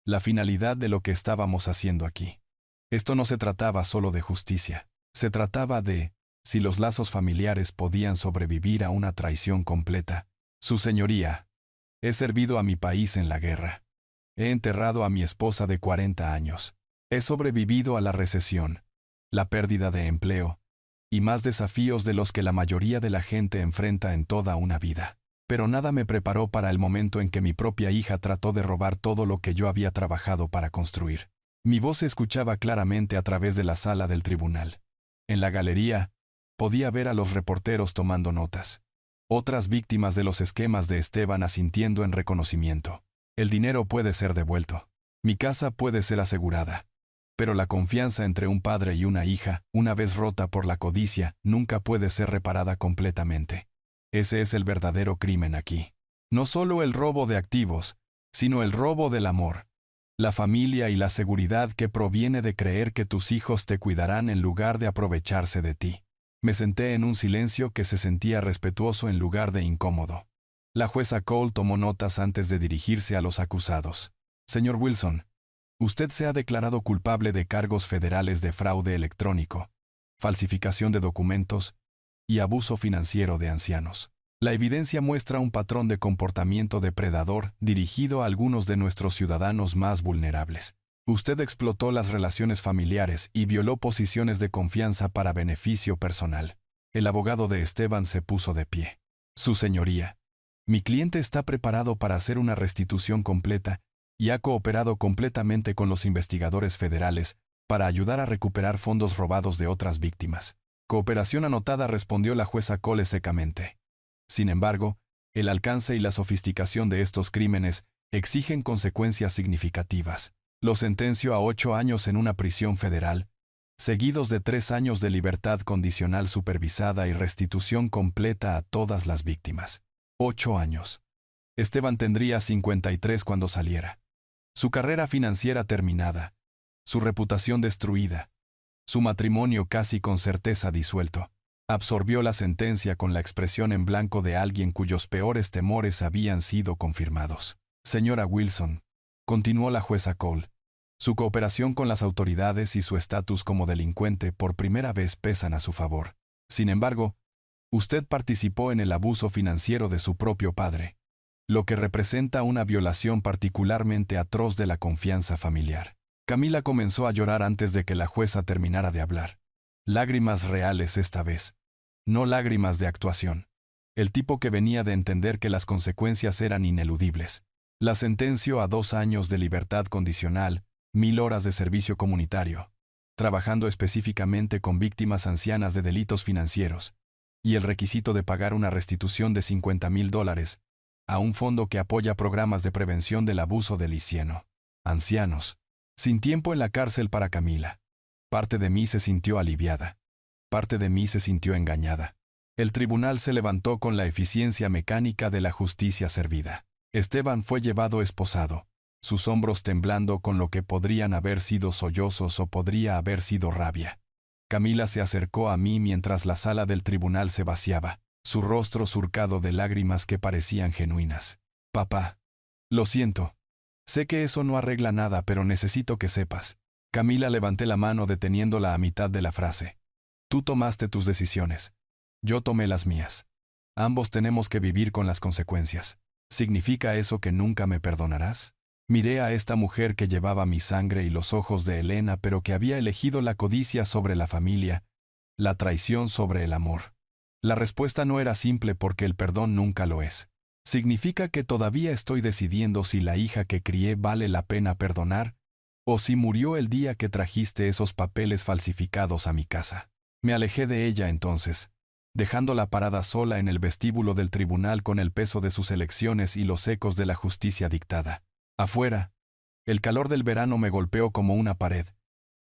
la finalidad de lo que estábamos haciendo aquí. Esto no se trataba solo de justicia, se trataba de si los lazos familiares podían sobrevivir a una traición completa. Su señoría, he servido a mi país en la guerra. He enterrado a mi esposa de 40 años. He sobrevivido a la recesión, la pérdida de empleo, y más desafíos de los que la mayoría de la gente enfrenta en toda una vida. Pero nada me preparó para el momento en que mi propia hija trató de robar todo lo que yo había trabajado para construir. Mi voz se escuchaba claramente a través de la sala del tribunal. En la galería, podía ver a los reporteros tomando notas. Otras víctimas de los esquemas de Esteban asintiendo en reconocimiento. El dinero puede ser devuelto. Mi casa puede ser asegurada. Pero la confianza entre un padre y una hija, una vez rota por la codicia, nunca puede ser reparada completamente. Ese es el verdadero crimen aquí. No solo el robo de activos, sino el robo del amor, la familia y la seguridad que proviene de creer que tus hijos te cuidarán en lugar de aprovecharse de ti. Me senté en un silencio que se sentía respetuoso en lugar de incómodo. La jueza Cole tomó notas antes de dirigirse a los acusados. Señor Wilson, usted se ha declarado culpable de cargos federales de fraude electrónico, falsificación de documentos y abuso financiero de ancianos. La evidencia muestra un patrón de comportamiento depredador dirigido a algunos de nuestros ciudadanos más vulnerables. Usted explotó las relaciones familiares y violó posiciones de confianza para beneficio personal. El abogado de Esteban se puso de pie. Su señoría, mi cliente está preparado para hacer una restitución completa y ha cooperado completamente con los investigadores federales para ayudar a recuperar fondos robados de otras víctimas. Cooperación anotada, respondió la jueza Cole secamente. Sin embargo, el alcance y la sofisticación de estos crímenes exigen consecuencias significativas. Lo sentencio a 8 años en una prisión federal, seguidos de 3 años de libertad condicional supervisada y restitución completa a todas las víctimas. 8 años. Esteban tendría 53 cuando saliera. Su carrera financiera terminada, su reputación destruida, su matrimonio casi con certeza disuelto. Absorbió la sentencia con la expresión en blanco de alguien cuyos peores temores habían sido confirmados. Señora Wilson, continuó la jueza Cole, su cooperación con las autoridades y su estatus como delincuente por primera vez pesan a su favor. Sin embargo, usted participó en el abuso financiero de su propio padre, lo que representa una violación particularmente atroz de la confianza familiar. Camila comenzó a llorar antes de que la jueza terminara de hablar. Lágrimas reales esta vez, no lágrimas de actuación. El tipo que venía de entender que las consecuencias eran ineludibles. La sentenció a 2 años de libertad condicional, 1000 horas de servicio comunitario, trabajando específicamente con víctimas ancianas de delitos financieros, y el requisito de pagar una restitución de $50,000 a un fondo que apoya programas de prevención del abuso del lisieno. Ancianos. Sin tiempo en la cárcel para Camila. Parte de mí se sintió aliviada. Parte de mí se sintió engañada. El tribunal se levantó con la eficiencia mecánica de la justicia servida. Esteban fue llevado esposado, sus hombros temblando con lo que podrían haber sido sollozos o podría haber sido rabia. Camila se acercó a mí mientras la sala del tribunal se vaciaba, su rostro surcado de lágrimas que parecían genuinas. Papá, lo siento. Sé que eso no arregla nada, pero necesito que sepas Camila, levanté la mano deteniéndola a mitad de la frase. Tú tomaste tus decisiones. Yo tomé las mías. Ambos tenemos que vivir con las consecuencias. ¿Significa eso que nunca me perdonarás? Miré a esta mujer que llevaba mi sangre y los ojos de Elena, pero que había elegido la codicia sobre la familia, la traición sobre el amor. La respuesta no era simple porque el perdón nunca lo es. ¿Significa que todavía estoy decidiendo si la hija que crié vale la pena perdonar? ¿O si murió el día que trajiste esos papeles falsificados a mi casa? Me alejé de ella entonces, dejándola parada sola en el vestíbulo del tribunal con el peso de sus elecciones y los ecos de la justicia dictada. Afuera, el calor del verano me golpeó como una pared,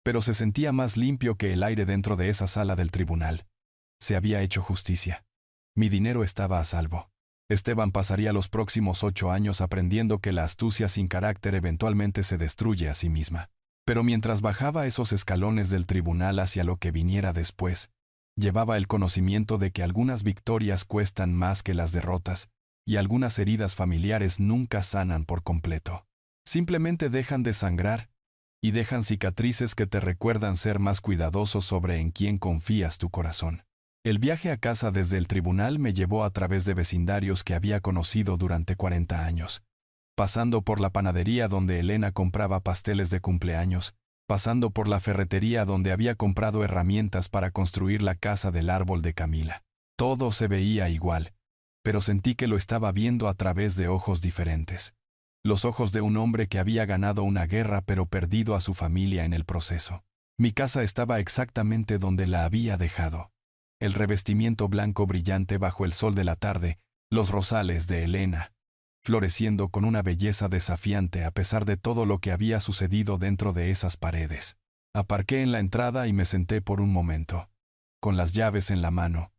pero se sentía más limpio que el aire dentro de esa sala del tribunal. Se había hecho justicia. Mi dinero estaba a salvo. Esteban pasaría los próximos 8 años aprendiendo que la astucia sin carácter eventualmente se destruye a sí misma. Pero mientras bajaba esos escalones del tribunal hacia lo que viniera después, llevaba el conocimiento de que algunas victorias cuestan más que las derrotas, y algunas heridas familiares nunca sanan por completo. Simplemente dejan de sangrar, y dejan cicatrices que te recuerdan ser más cuidadoso sobre en quién confías tu corazón. El viaje a casa desde el tribunal me llevó a través de vecindarios que había conocido durante 40 años, pasando por la panadería donde Elena compraba pasteles de cumpleaños, pasando por la ferretería donde había comprado herramientas para construir la casa del árbol de Camila. Todo se veía igual, pero sentí que lo estaba viendo a través de ojos diferentes. Los ojos de un hombre que había ganado una guerra pero perdido a su familia en el proceso. Mi casa estaba exactamente donde la había dejado. El revestimiento blanco brillante bajo el sol de la tarde, los rosales de Elena, floreciendo con una belleza desafiante a pesar de todo lo que había sucedido dentro de esas paredes. Aparqué en la entrada y me senté por un momento, con las llaves en la mano,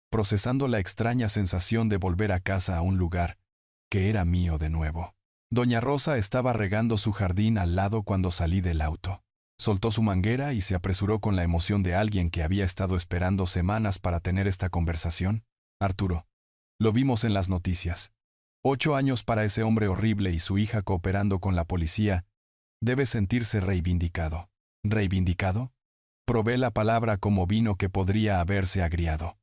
procesando la extraña sensación de volver a casa a un lugar que era mío de nuevo. Doña Rosa estaba regando su jardín al lado cuando salí del auto. Soltó su manguera y se apresuró con la emoción de alguien que había estado esperando semanas para tener esta conversación. Arturo. Lo vimos en las noticias. 8 años para ese hombre horrible y su hija cooperando con la policía. Debe sentirse reivindicado. ¿Reivindicado? Probé la palabra como vino que podría haberse agriado.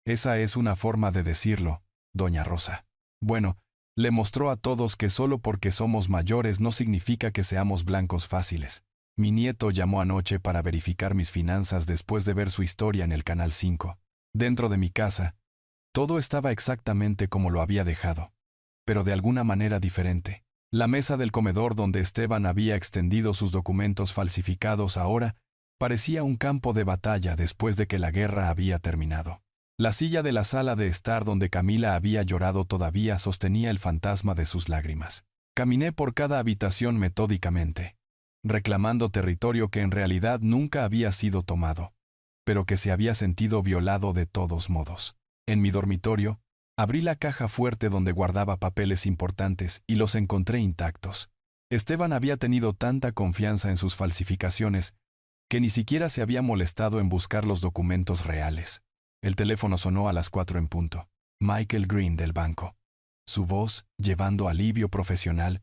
Esa es una forma de decirlo, doña Rosa. Bueno, le mostró a todos que solo porque somos mayores no significa que seamos blancos fáciles. Mi nieto llamó anoche para verificar mis finanzas después de ver su historia en el Canal 5. Dentro de mi casa, todo estaba exactamente como lo había dejado, pero de alguna manera diferente. La mesa del comedor donde Esteban había extendido sus documentos falsificados ahora parecía un campo de batalla después de que la guerra había terminado. La silla de la sala de estar donde Camila había llorado todavía sostenía el fantasma de sus lágrimas. Caminé por cada habitación metódicamente, reclamando territorio que en realidad nunca había sido tomado, pero que se había sentido violado de todos modos. En mi dormitorio, abrí la caja fuerte donde guardaba papeles importantes y los encontré intactos. Esteban había tenido tanta confianza en sus falsificaciones que ni siquiera se había molestado en buscar los documentos reales. El teléfono sonó a las 4 en punto. Michael Green del banco. Su voz, llevando alivio profesional,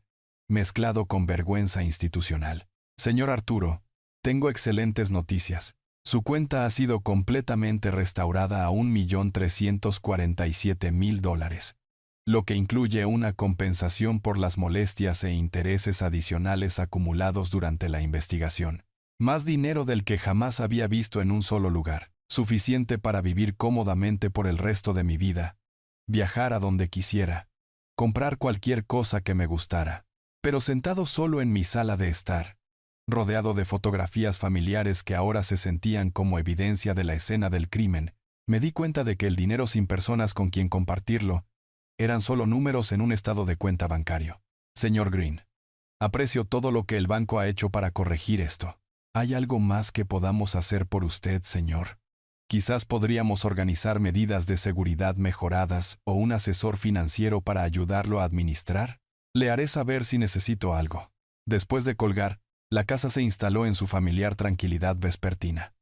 mezclado con vergüenza institucional. Señor Arturo, tengo excelentes noticias. Su cuenta ha sido completamente restaurada a $1.347.000, lo que incluye una compensación por las molestias e intereses adicionales acumulados durante la investigación. Más dinero del que jamás había visto en un solo lugar, suficiente para vivir cómodamente por el resto de mi vida, viajar a donde quisiera, comprar cualquier cosa que me gustara, pero sentado solo en mi sala de estar, rodeado de fotografías familiares que ahora se sentían como evidencia de la escena del crimen, me di cuenta de que el dinero sin personas con quien compartirlo eran solo números en un estado de cuenta bancario. Señor Green, aprecio todo lo que el banco ha hecho para corregir esto. ¿Hay algo más que podamos hacer por usted, señor? Quizás podríamos organizar medidas de seguridad mejoradas o un asesor financiero para ayudarlo a administrar. Le haré saber si necesito algo. Después de colgar, la casa se instaló en su familiar tranquilidad vespertina.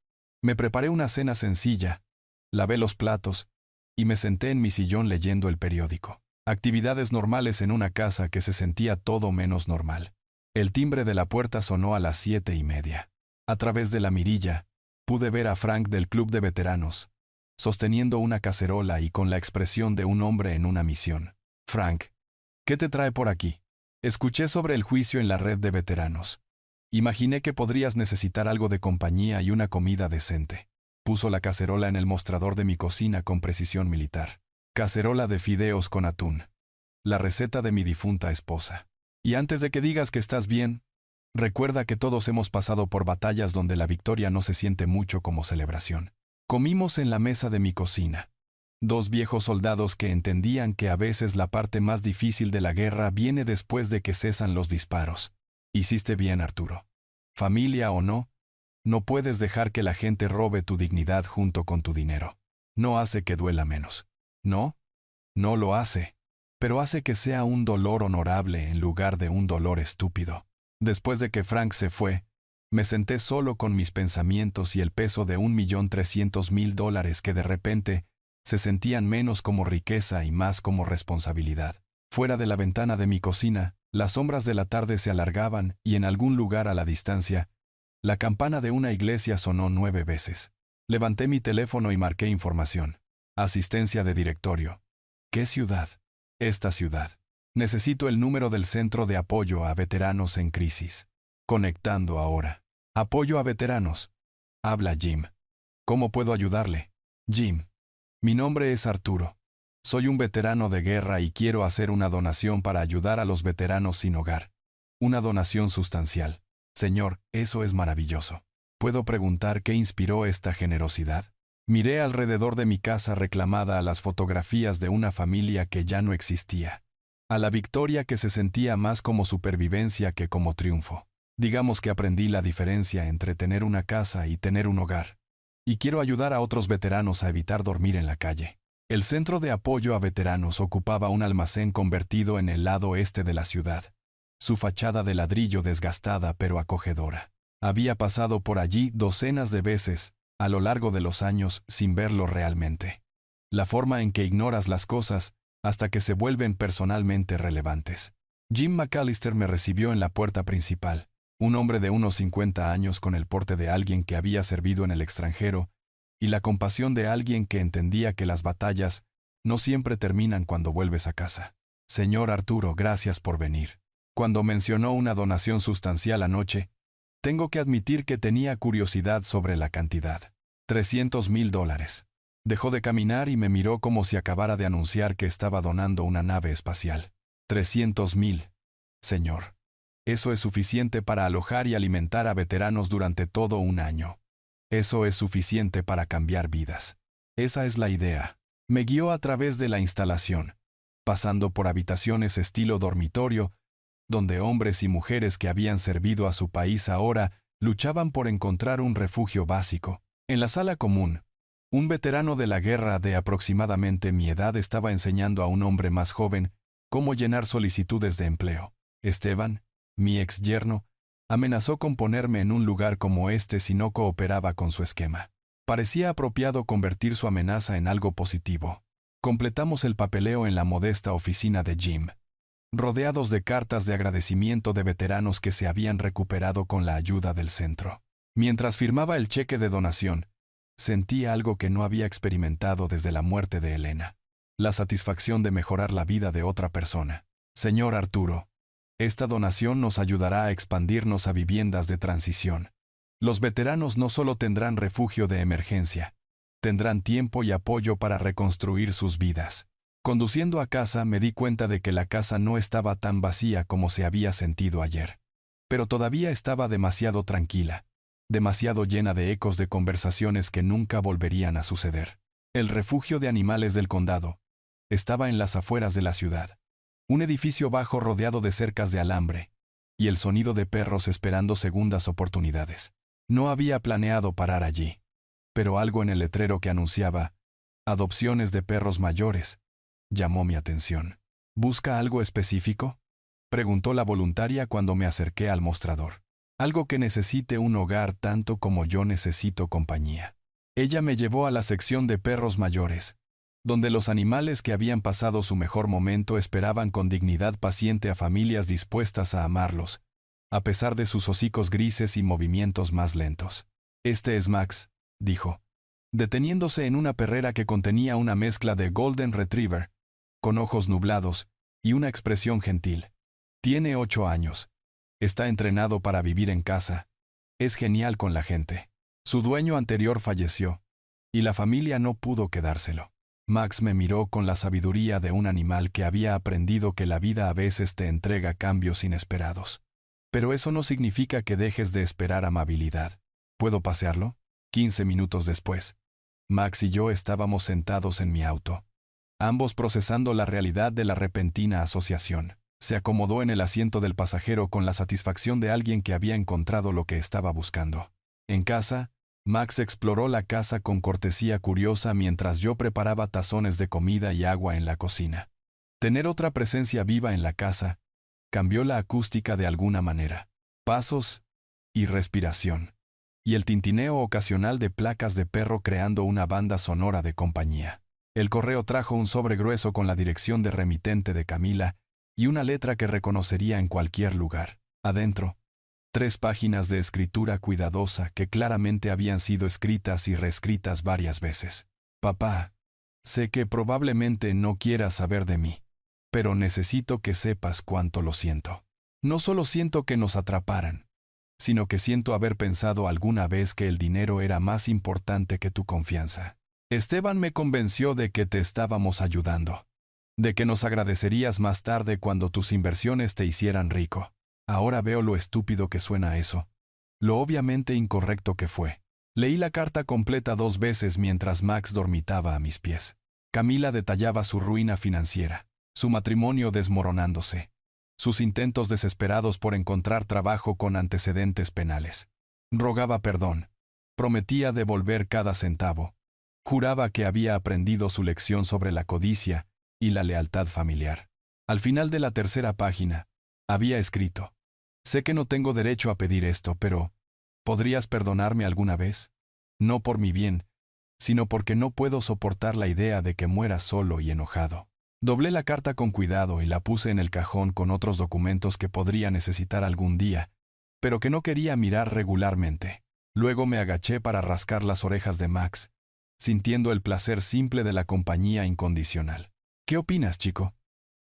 Me preparé una cena sencilla, lavé los platos y me senté en mi sillón leyendo el periódico. Actividades normales en una casa que se sentía todo menos normal. El timbre de la puerta sonó a las 7:30. A través de la mirilla, pude ver a Frank del club de veteranos, sosteniendo una cacerola y con la expresión de un hombre en una misión. Frank, ¿qué te trae por aquí? Escuché sobre el juicio en la red de veteranos. Imaginé que podrías necesitar algo de compañía y una comida decente. Puso la cacerola en el mostrador de mi cocina con precisión militar. Cacerola de fideos con atún. La receta de mi difunta esposa. Y antes de que digas que estás bien, recuerda que todos hemos pasado por batallas donde la victoria no se siente mucho como celebración. Comimos en la mesa de mi cocina. Dos viejos soldados que entendían que a veces la parte más difícil de la guerra viene después de que cesan los disparos. Hiciste bien, Arturo. Familia o no, no puedes dejar que la gente robe tu dignidad junto con tu dinero. No hace que duela menos. No, no lo hace, pero hace que sea un dolor honorable en lugar de un dolor estúpido. Después de que Frank se fue, me senté solo con mis pensamientos y el peso de $1.300.000 que de repente se sentían menos como riqueza y más como responsabilidad. Fuera de la ventana de mi cocina, las sombras de la tarde se alargaban y en algún lugar a la distancia, la campana de una iglesia sonó 9 veces. Levanté mi teléfono y marqué información. Asistencia de directorio. ¿Qué ciudad? Esta ciudad. Necesito el número del Centro de Apoyo a Veteranos en Crisis. Conectando ahora. Apoyo a veteranos. Habla Jim. ¿Cómo puedo ayudarle? Jim. Mi nombre es Arturo. Soy un veterano de guerra y quiero hacer una donación para ayudar a los veteranos sin hogar. Una donación sustancial. Señor, eso es maravilloso. ¿Puedo preguntar qué inspiró esta generosidad? Miré alrededor de mi casa reclamada a las fotografías de una familia que ya no existía. A la victoria que se sentía más como supervivencia que como triunfo. Digamos que aprendí la diferencia entre tener una casa y tener un hogar. Y quiero ayudar a otros veteranos a evitar dormir en la calle. El Centro de Apoyo a Veteranos ocupaba un almacén convertido en el lado este de la ciudad. Su fachada de ladrillo desgastada pero acogedora. Había pasado por allí docenas de veces, a lo largo de los años, sin verlo realmente. La forma en que ignoras las cosas hasta que se vuelven personalmente relevantes. Jim McAllister me recibió en la puerta principal. Un hombre de unos 50 años con el porte de alguien que había servido en el extranjero y la compasión de alguien que entendía que las batallas no siempre terminan cuando vuelves a casa. Señor Arturo, gracias por venir. Cuando mencionó una donación sustancial anoche, tengo que admitir que tenía curiosidad sobre la cantidad. $300.000. Dejó de caminar y me miró como si acabara de anunciar que estaba donando una nave espacial. 300.000, señor. Eso es suficiente para alojar y alimentar a veteranos durante todo un año. Eso es suficiente para cambiar vidas. Esa es la idea. Me guió a través de la instalación, pasando por habitaciones estilo dormitorio, donde hombres y mujeres que habían servido a su país ahora luchaban por encontrar un refugio básico. En la sala común, un veterano de la guerra de aproximadamente mi edad estaba enseñando a un hombre más joven cómo llenar solicitudes de empleo. Esteban, mi ex yerno, amenazó con ponerme en un lugar como este si no cooperaba con su esquema. Parecía apropiado convertir su amenaza en algo positivo. Completamos el papeleo en la modesta oficina de Jim, rodeados de cartas de agradecimiento de veteranos que se habían recuperado con la ayuda del centro. Mientras firmaba el cheque de donación, sentí algo que no había experimentado desde la muerte de Elena. La satisfacción de mejorar la vida de otra persona. Señor Arturo, esta donación nos ayudará a expandirnos a viviendas de transición. Los veteranos no solo tendrán refugio de emergencia, tendrán tiempo y apoyo para reconstruir sus vidas. Conduciendo a casa me di cuenta de que la casa no estaba tan vacía como se había sentido ayer. Pero todavía estaba demasiado tranquila, demasiado llena de ecos de conversaciones que nunca volverían a suceder. El refugio de animales del condado estaba en las afueras de la ciudad. Un edificio bajo rodeado de cercas de alambre, y el sonido de perros esperando segundas oportunidades. No había planeado parar allí, pero algo en el letrero que anunciaba adopciones de perros mayores llamó mi atención. ¿Busca algo específico?, preguntó la voluntaria cuando me acerqué al mostrador. Algo que necesite un hogar tanto como yo necesito compañía. Ella me llevó a la sección de perros mayores, donde los animales que habían pasado su mejor momento esperaban con dignidad paciente a familias dispuestas a amarlos, a pesar de sus hocicos grises y movimientos más lentos. Este es Max, dijo, deteniéndose en una perrera que contenía una mezcla de Golden Retriever, con ojos nublados, y una expresión gentil. Tiene 8 años. Está entrenado para vivir en casa. Es genial con la gente. Su dueño anterior falleció, y la familia no pudo quedárselo. Max me miró con la sabiduría de un animal que había aprendido que la vida a veces te entrega cambios inesperados. Pero eso no significa que dejes de esperar amabilidad. ¿Puedo pasearlo? 15 minutos después, Max y yo estábamos sentados en mi auto, ambos procesando la realidad de la repentina asociación. Se acomodó en el asiento del pasajero con la satisfacción de alguien que había encontrado lo que estaba buscando. En casa, Max exploró la casa con cortesía curiosa mientras yo preparaba tazones de comida y agua en la cocina. Tener otra presencia viva en la casa cambió la acústica de alguna manera. Pasos y respiración. Y el tintineo ocasional de placas de perro creando una banda sonora de compañía. El correo trajo un sobre grueso con la dirección de remitente de Camila y una letra que reconocería en cualquier lugar. Adentro, 3 páginas de escritura cuidadosa que claramente habían sido escritas y reescritas varias veces. Papá, sé que probablemente no quieras saber de mí, pero necesito que sepas cuánto lo siento. No solo siento que nos atraparan, sino que siento haber pensado alguna vez que el dinero era más importante que tu confianza. Esteban me convenció de que te estábamos ayudando, de que nos agradecerías más tarde cuando tus inversiones te hicieran rico. Ahora veo lo estúpido que suena eso, lo obviamente incorrecto que fue. Leí la carta completa 2 veces mientras Max dormitaba a mis pies. Camila detallaba su ruina financiera, su matrimonio desmoronándose, sus intentos desesperados por encontrar trabajo con antecedentes penales. Rogaba perdón, prometía devolver cada centavo, juraba que había aprendido su lección sobre la codicia y la lealtad familiar. Al final de la 3ª página, había escrito: sé que no tengo derecho a pedir esto, pero ¿podrías perdonarme alguna vez? No por mi bien, sino porque no puedo soportar la idea de que mueras solo y enojado. Doblé la carta con cuidado y la puse en el cajón con otros documentos que podría necesitar algún día, pero que no quería mirar regularmente. Luego me agaché para rascar las orejas de Max, sintiendo el placer simple de la compañía incondicional. ¿Qué opinas, chico?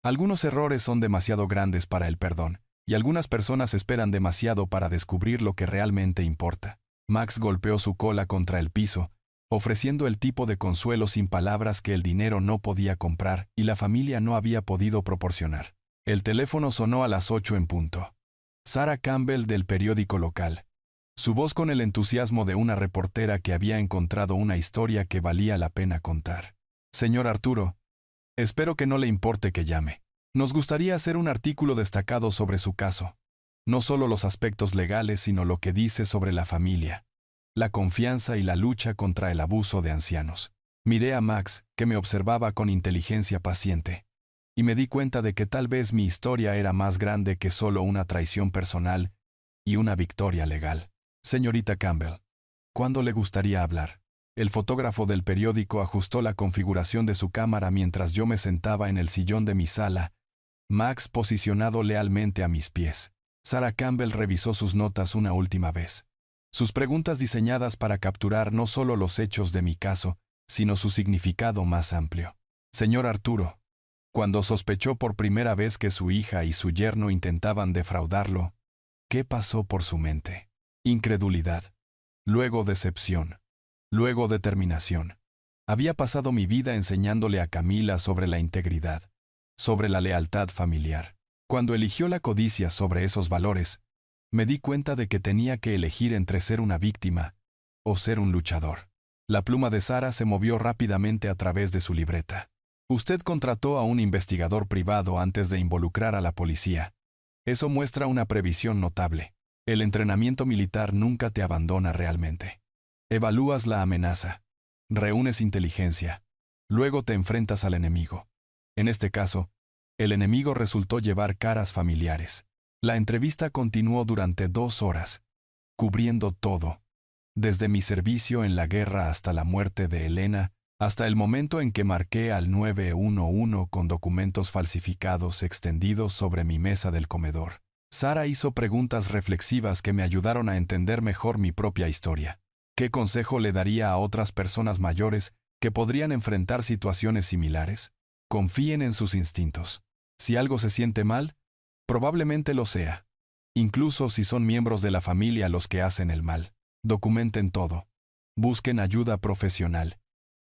Algunos errores son demasiado grandes para el perdón, y algunas personas esperan demasiado para descubrir lo que realmente importa. Max golpeó su cola contra el piso, ofreciendo el tipo de consuelo sin palabras que el dinero no podía comprar y la familia no había podido proporcionar. El teléfono sonó a las 8 en punto. Sarah Campbell del periódico local. Su voz con el entusiasmo de una reportera que había encontrado una historia que valía la pena contar. Señor Arturo, espero que no le importe que llame. Nos gustaría hacer un artículo destacado sobre su caso. No solo los aspectos legales, sino lo que dice sobre la familia, la confianza y la lucha contra el abuso de ancianos. Miré a Max, que me observaba con inteligencia paciente, y me di cuenta de que tal vez mi historia era más grande que solo una traición personal y una victoria legal. Señorita Campbell, ¿cuándo le gustaría hablar? El fotógrafo del periódico ajustó la configuración de su cámara mientras yo me sentaba en el sillón de mi sala, Max posicionado lealmente a mis pies. Sarah Campbell revisó sus notas una última vez. Sus preguntas diseñadas para capturar no solo los hechos de mi caso, sino su significado más amplio. Señor Arturo, cuando sospechó por primera vez que su hija y su yerno intentaban defraudarlo, ¿qué pasó por su mente? Incredulidad. Luego decepción. Luego determinación. Había pasado mi vida enseñándole a Camila sobre la integridad, sobre la lealtad familiar. Cuando eligió la codicia sobre esos valores, me di cuenta de que tenía que elegir entre ser una víctima o ser un luchador. La pluma de Sara se movió rápidamente a través de su libreta. Usted contrató a un investigador privado antes de involucrar a la policía. Eso muestra una previsión notable. El entrenamiento militar nunca te abandona realmente. Evalúas la amenaza, reúnes inteligencia, luego te enfrentas al enemigo. En este caso, el enemigo resultó llevar caras familiares. La entrevista continuó durante 2 horas, cubriendo todo, desde mi servicio en la guerra hasta la muerte de Elena, hasta el momento en que marqué al 911 con documentos falsificados extendidos sobre mi mesa del comedor. Sara hizo preguntas reflexivas que me ayudaron a entender mejor mi propia historia. ¿Qué consejo le daría a otras personas mayores que podrían enfrentar situaciones similares? Confíen en sus instintos. Si algo se siente mal, probablemente lo sea. Incluso si son miembros de la familia los que hacen el mal. Documenten todo. Busquen ayuda profesional.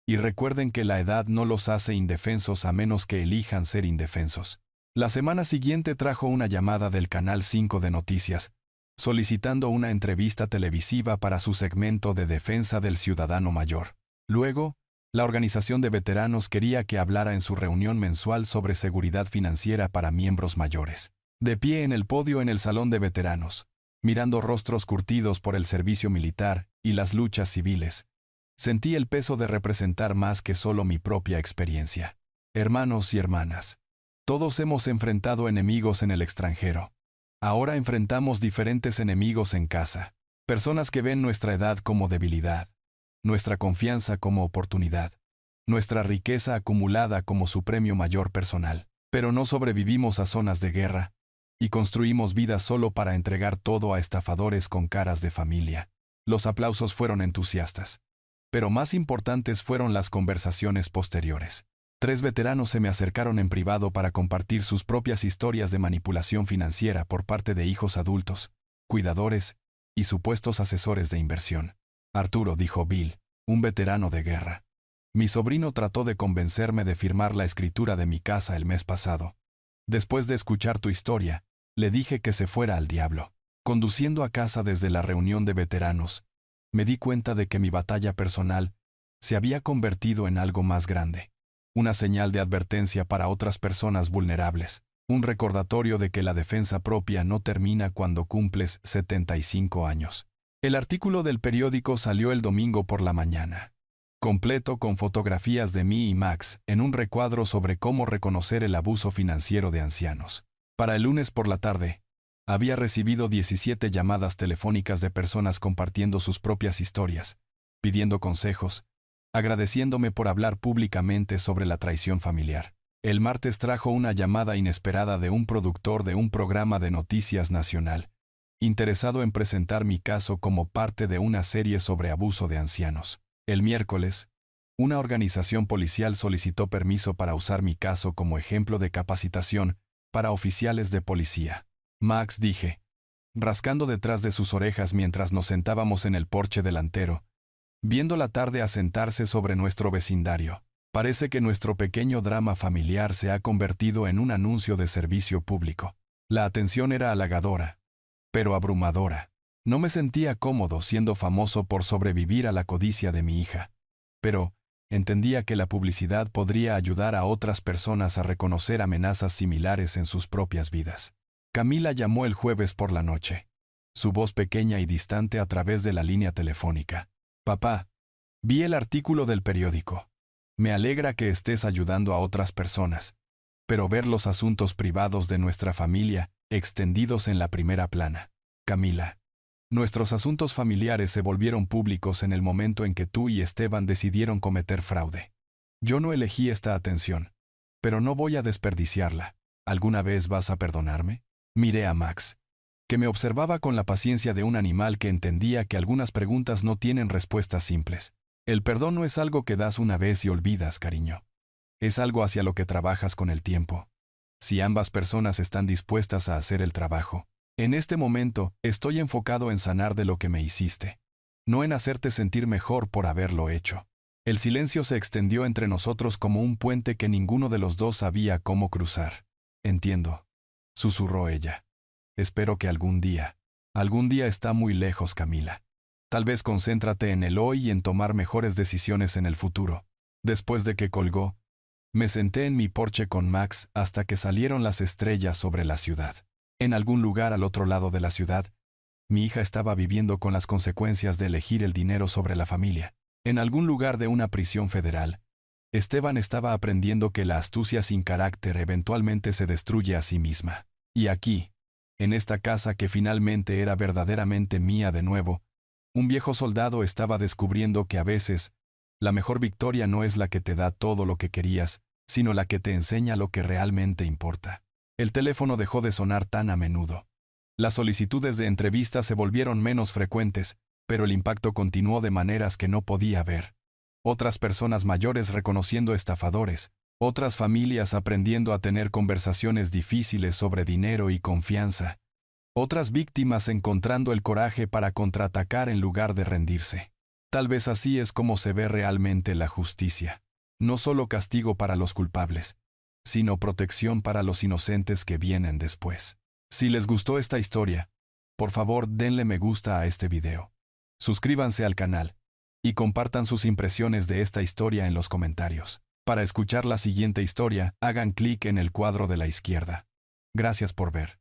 Y recuerden que la edad no los hace indefensos a menos que elijan ser indefensos. La semana siguiente trajo una llamada del Canal 5 de Noticias, solicitando una entrevista televisiva para su segmento de defensa del ciudadano mayor. Luego, la organización de veteranos quería que hablara en su reunión mensual sobre seguridad financiera para miembros mayores. De pie en el podio en el salón de veteranos, mirando rostros curtidos por el servicio militar y las luchas civiles, sentí el peso de representar más que solo mi propia experiencia. Hermanos y hermanas, todos hemos enfrentado enemigos en el extranjero. Ahora enfrentamos diferentes enemigos en casa. Personas que ven nuestra edad como debilidad, nuestra confianza como oportunidad, nuestra riqueza acumulada como su premio mayor personal. Pero no sobrevivimos a zonas de guerra y construimos vidas solo para entregar todo a estafadores con caras de familia. Los aplausos fueron entusiastas, pero más importantes fueron las conversaciones posteriores. 3 veteranos se me acercaron en privado para compartir sus propias historias de manipulación financiera por parte de hijos adultos, cuidadores y supuestos asesores de inversión. Arturo, dijo Bill, un veterano de guerra. Mi sobrino trató de convencerme de firmar la escritura de mi casa el mes pasado. Después de escuchar tu historia, le dije que se fuera al diablo. Conduciendo a casa desde la reunión de veteranos, me di cuenta de que mi batalla personal se había convertido en algo más grande. Una señal de advertencia para otras personas vulnerables, un recordatorio de que la defensa propia no termina cuando cumples 75 años. El artículo del periódico salió el domingo por la mañana, completo con fotografías de mí y Max en un recuadro sobre cómo reconocer el abuso financiero de ancianos. Para el lunes por la tarde, había recibido 17 llamadas telefónicas de personas compartiendo sus propias historias, pidiendo consejos, agradeciéndome por hablar públicamente sobre la traición familiar. El martes trajo una llamada inesperada de un productor de un programa de noticias nacional, interesado en presentar mi caso como parte de una serie sobre abuso de ancianos. El miércoles, una organización policial solicitó permiso para usar mi caso como ejemplo de capacitación para oficiales de policía. Max, dije, rascando detrás de sus orejas mientras nos sentábamos en el porche delantero, viendo la tarde asentarse sobre nuestro vecindario. Parece que nuestro pequeño drama familiar se ha convertido en un anuncio de servicio público. La atención era halagadora, pero abrumadora. No me sentía cómodo siendo famoso por sobrevivir a la codicia de mi hija, pero entendía que la publicidad podría ayudar a otras personas a reconocer amenazas similares en sus propias vidas. Camila llamó el jueves por la noche, su voz pequeña y distante a través de la línea telefónica. Papá, vi el artículo del periódico. Me alegra que estés ayudando a otras personas, pero ver los asuntos privados de nuestra familia extendidos en la primera plana. Camila, nuestros asuntos familiares se volvieron públicos en el momento en que tú y Esteban decidieron cometer fraude. Yo no elegí esta atención, pero no voy a desperdiciarla. ¿Alguna vez vas a perdonarme? Miré a Max, que me observaba con la paciencia de un animal que entendía que algunas preguntas no tienen respuestas simples. El perdón no es algo que das una vez y olvidas, cariño. Es algo hacia lo que trabajas con el tiempo. Si ambas personas están dispuestas a hacer el trabajo. En este momento, estoy enfocado en sanar de lo que me hiciste, no en hacerte sentir mejor por haberlo hecho. El silencio se extendió entre nosotros como un puente que ninguno de los dos sabía cómo cruzar. Entiendo, susurró ella. Espero que algún día está muy lejos, Camila. Tal vez concéntrate en el hoy y en tomar mejores decisiones en el futuro. Después de que colgó, me senté en mi porche con Max hasta que salieron las estrellas sobre la ciudad. En algún lugar al otro lado de la ciudad, mi hija estaba viviendo con las consecuencias de elegir el dinero sobre la familia. En algún lugar de una prisión federal, Esteban estaba aprendiendo que la astucia sin carácter eventualmente se destruye a sí misma. Y aquí, en esta casa que finalmente era verdaderamente mía de nuevo, un viejo soldado estaba descubriendo que a veces, la mejor victoria no es la que te da todo lo que querías, sino la que te enseña lo que realmente importa. El teléfono dejó de sonar tan a menudo. Las solicitudes de entrevista se volvieron menos frecuentes, pero el impacto continuó de maneras que no podía ver. Otras personas mayores reconociendo estafadores, otras familias aprendiendo a tener conversaciones difíciles sobre dinero y confianza, otras víctimas encontrando el coraje para contraatacar en lugar de rendirse. Tal vez así es como se ve realmente la justicia. No solo castigo para los culpables, sino protección para los inocentes que vienen después. Si les gustó esta historia, por favor denle me gusta a este video. Suscríbanse al canal y compartan sus impresiones de esta historia en los comentarios. Para escuchar la siguiente historia, hagan clic en el cuadro de la izquierda. Gracias por ver.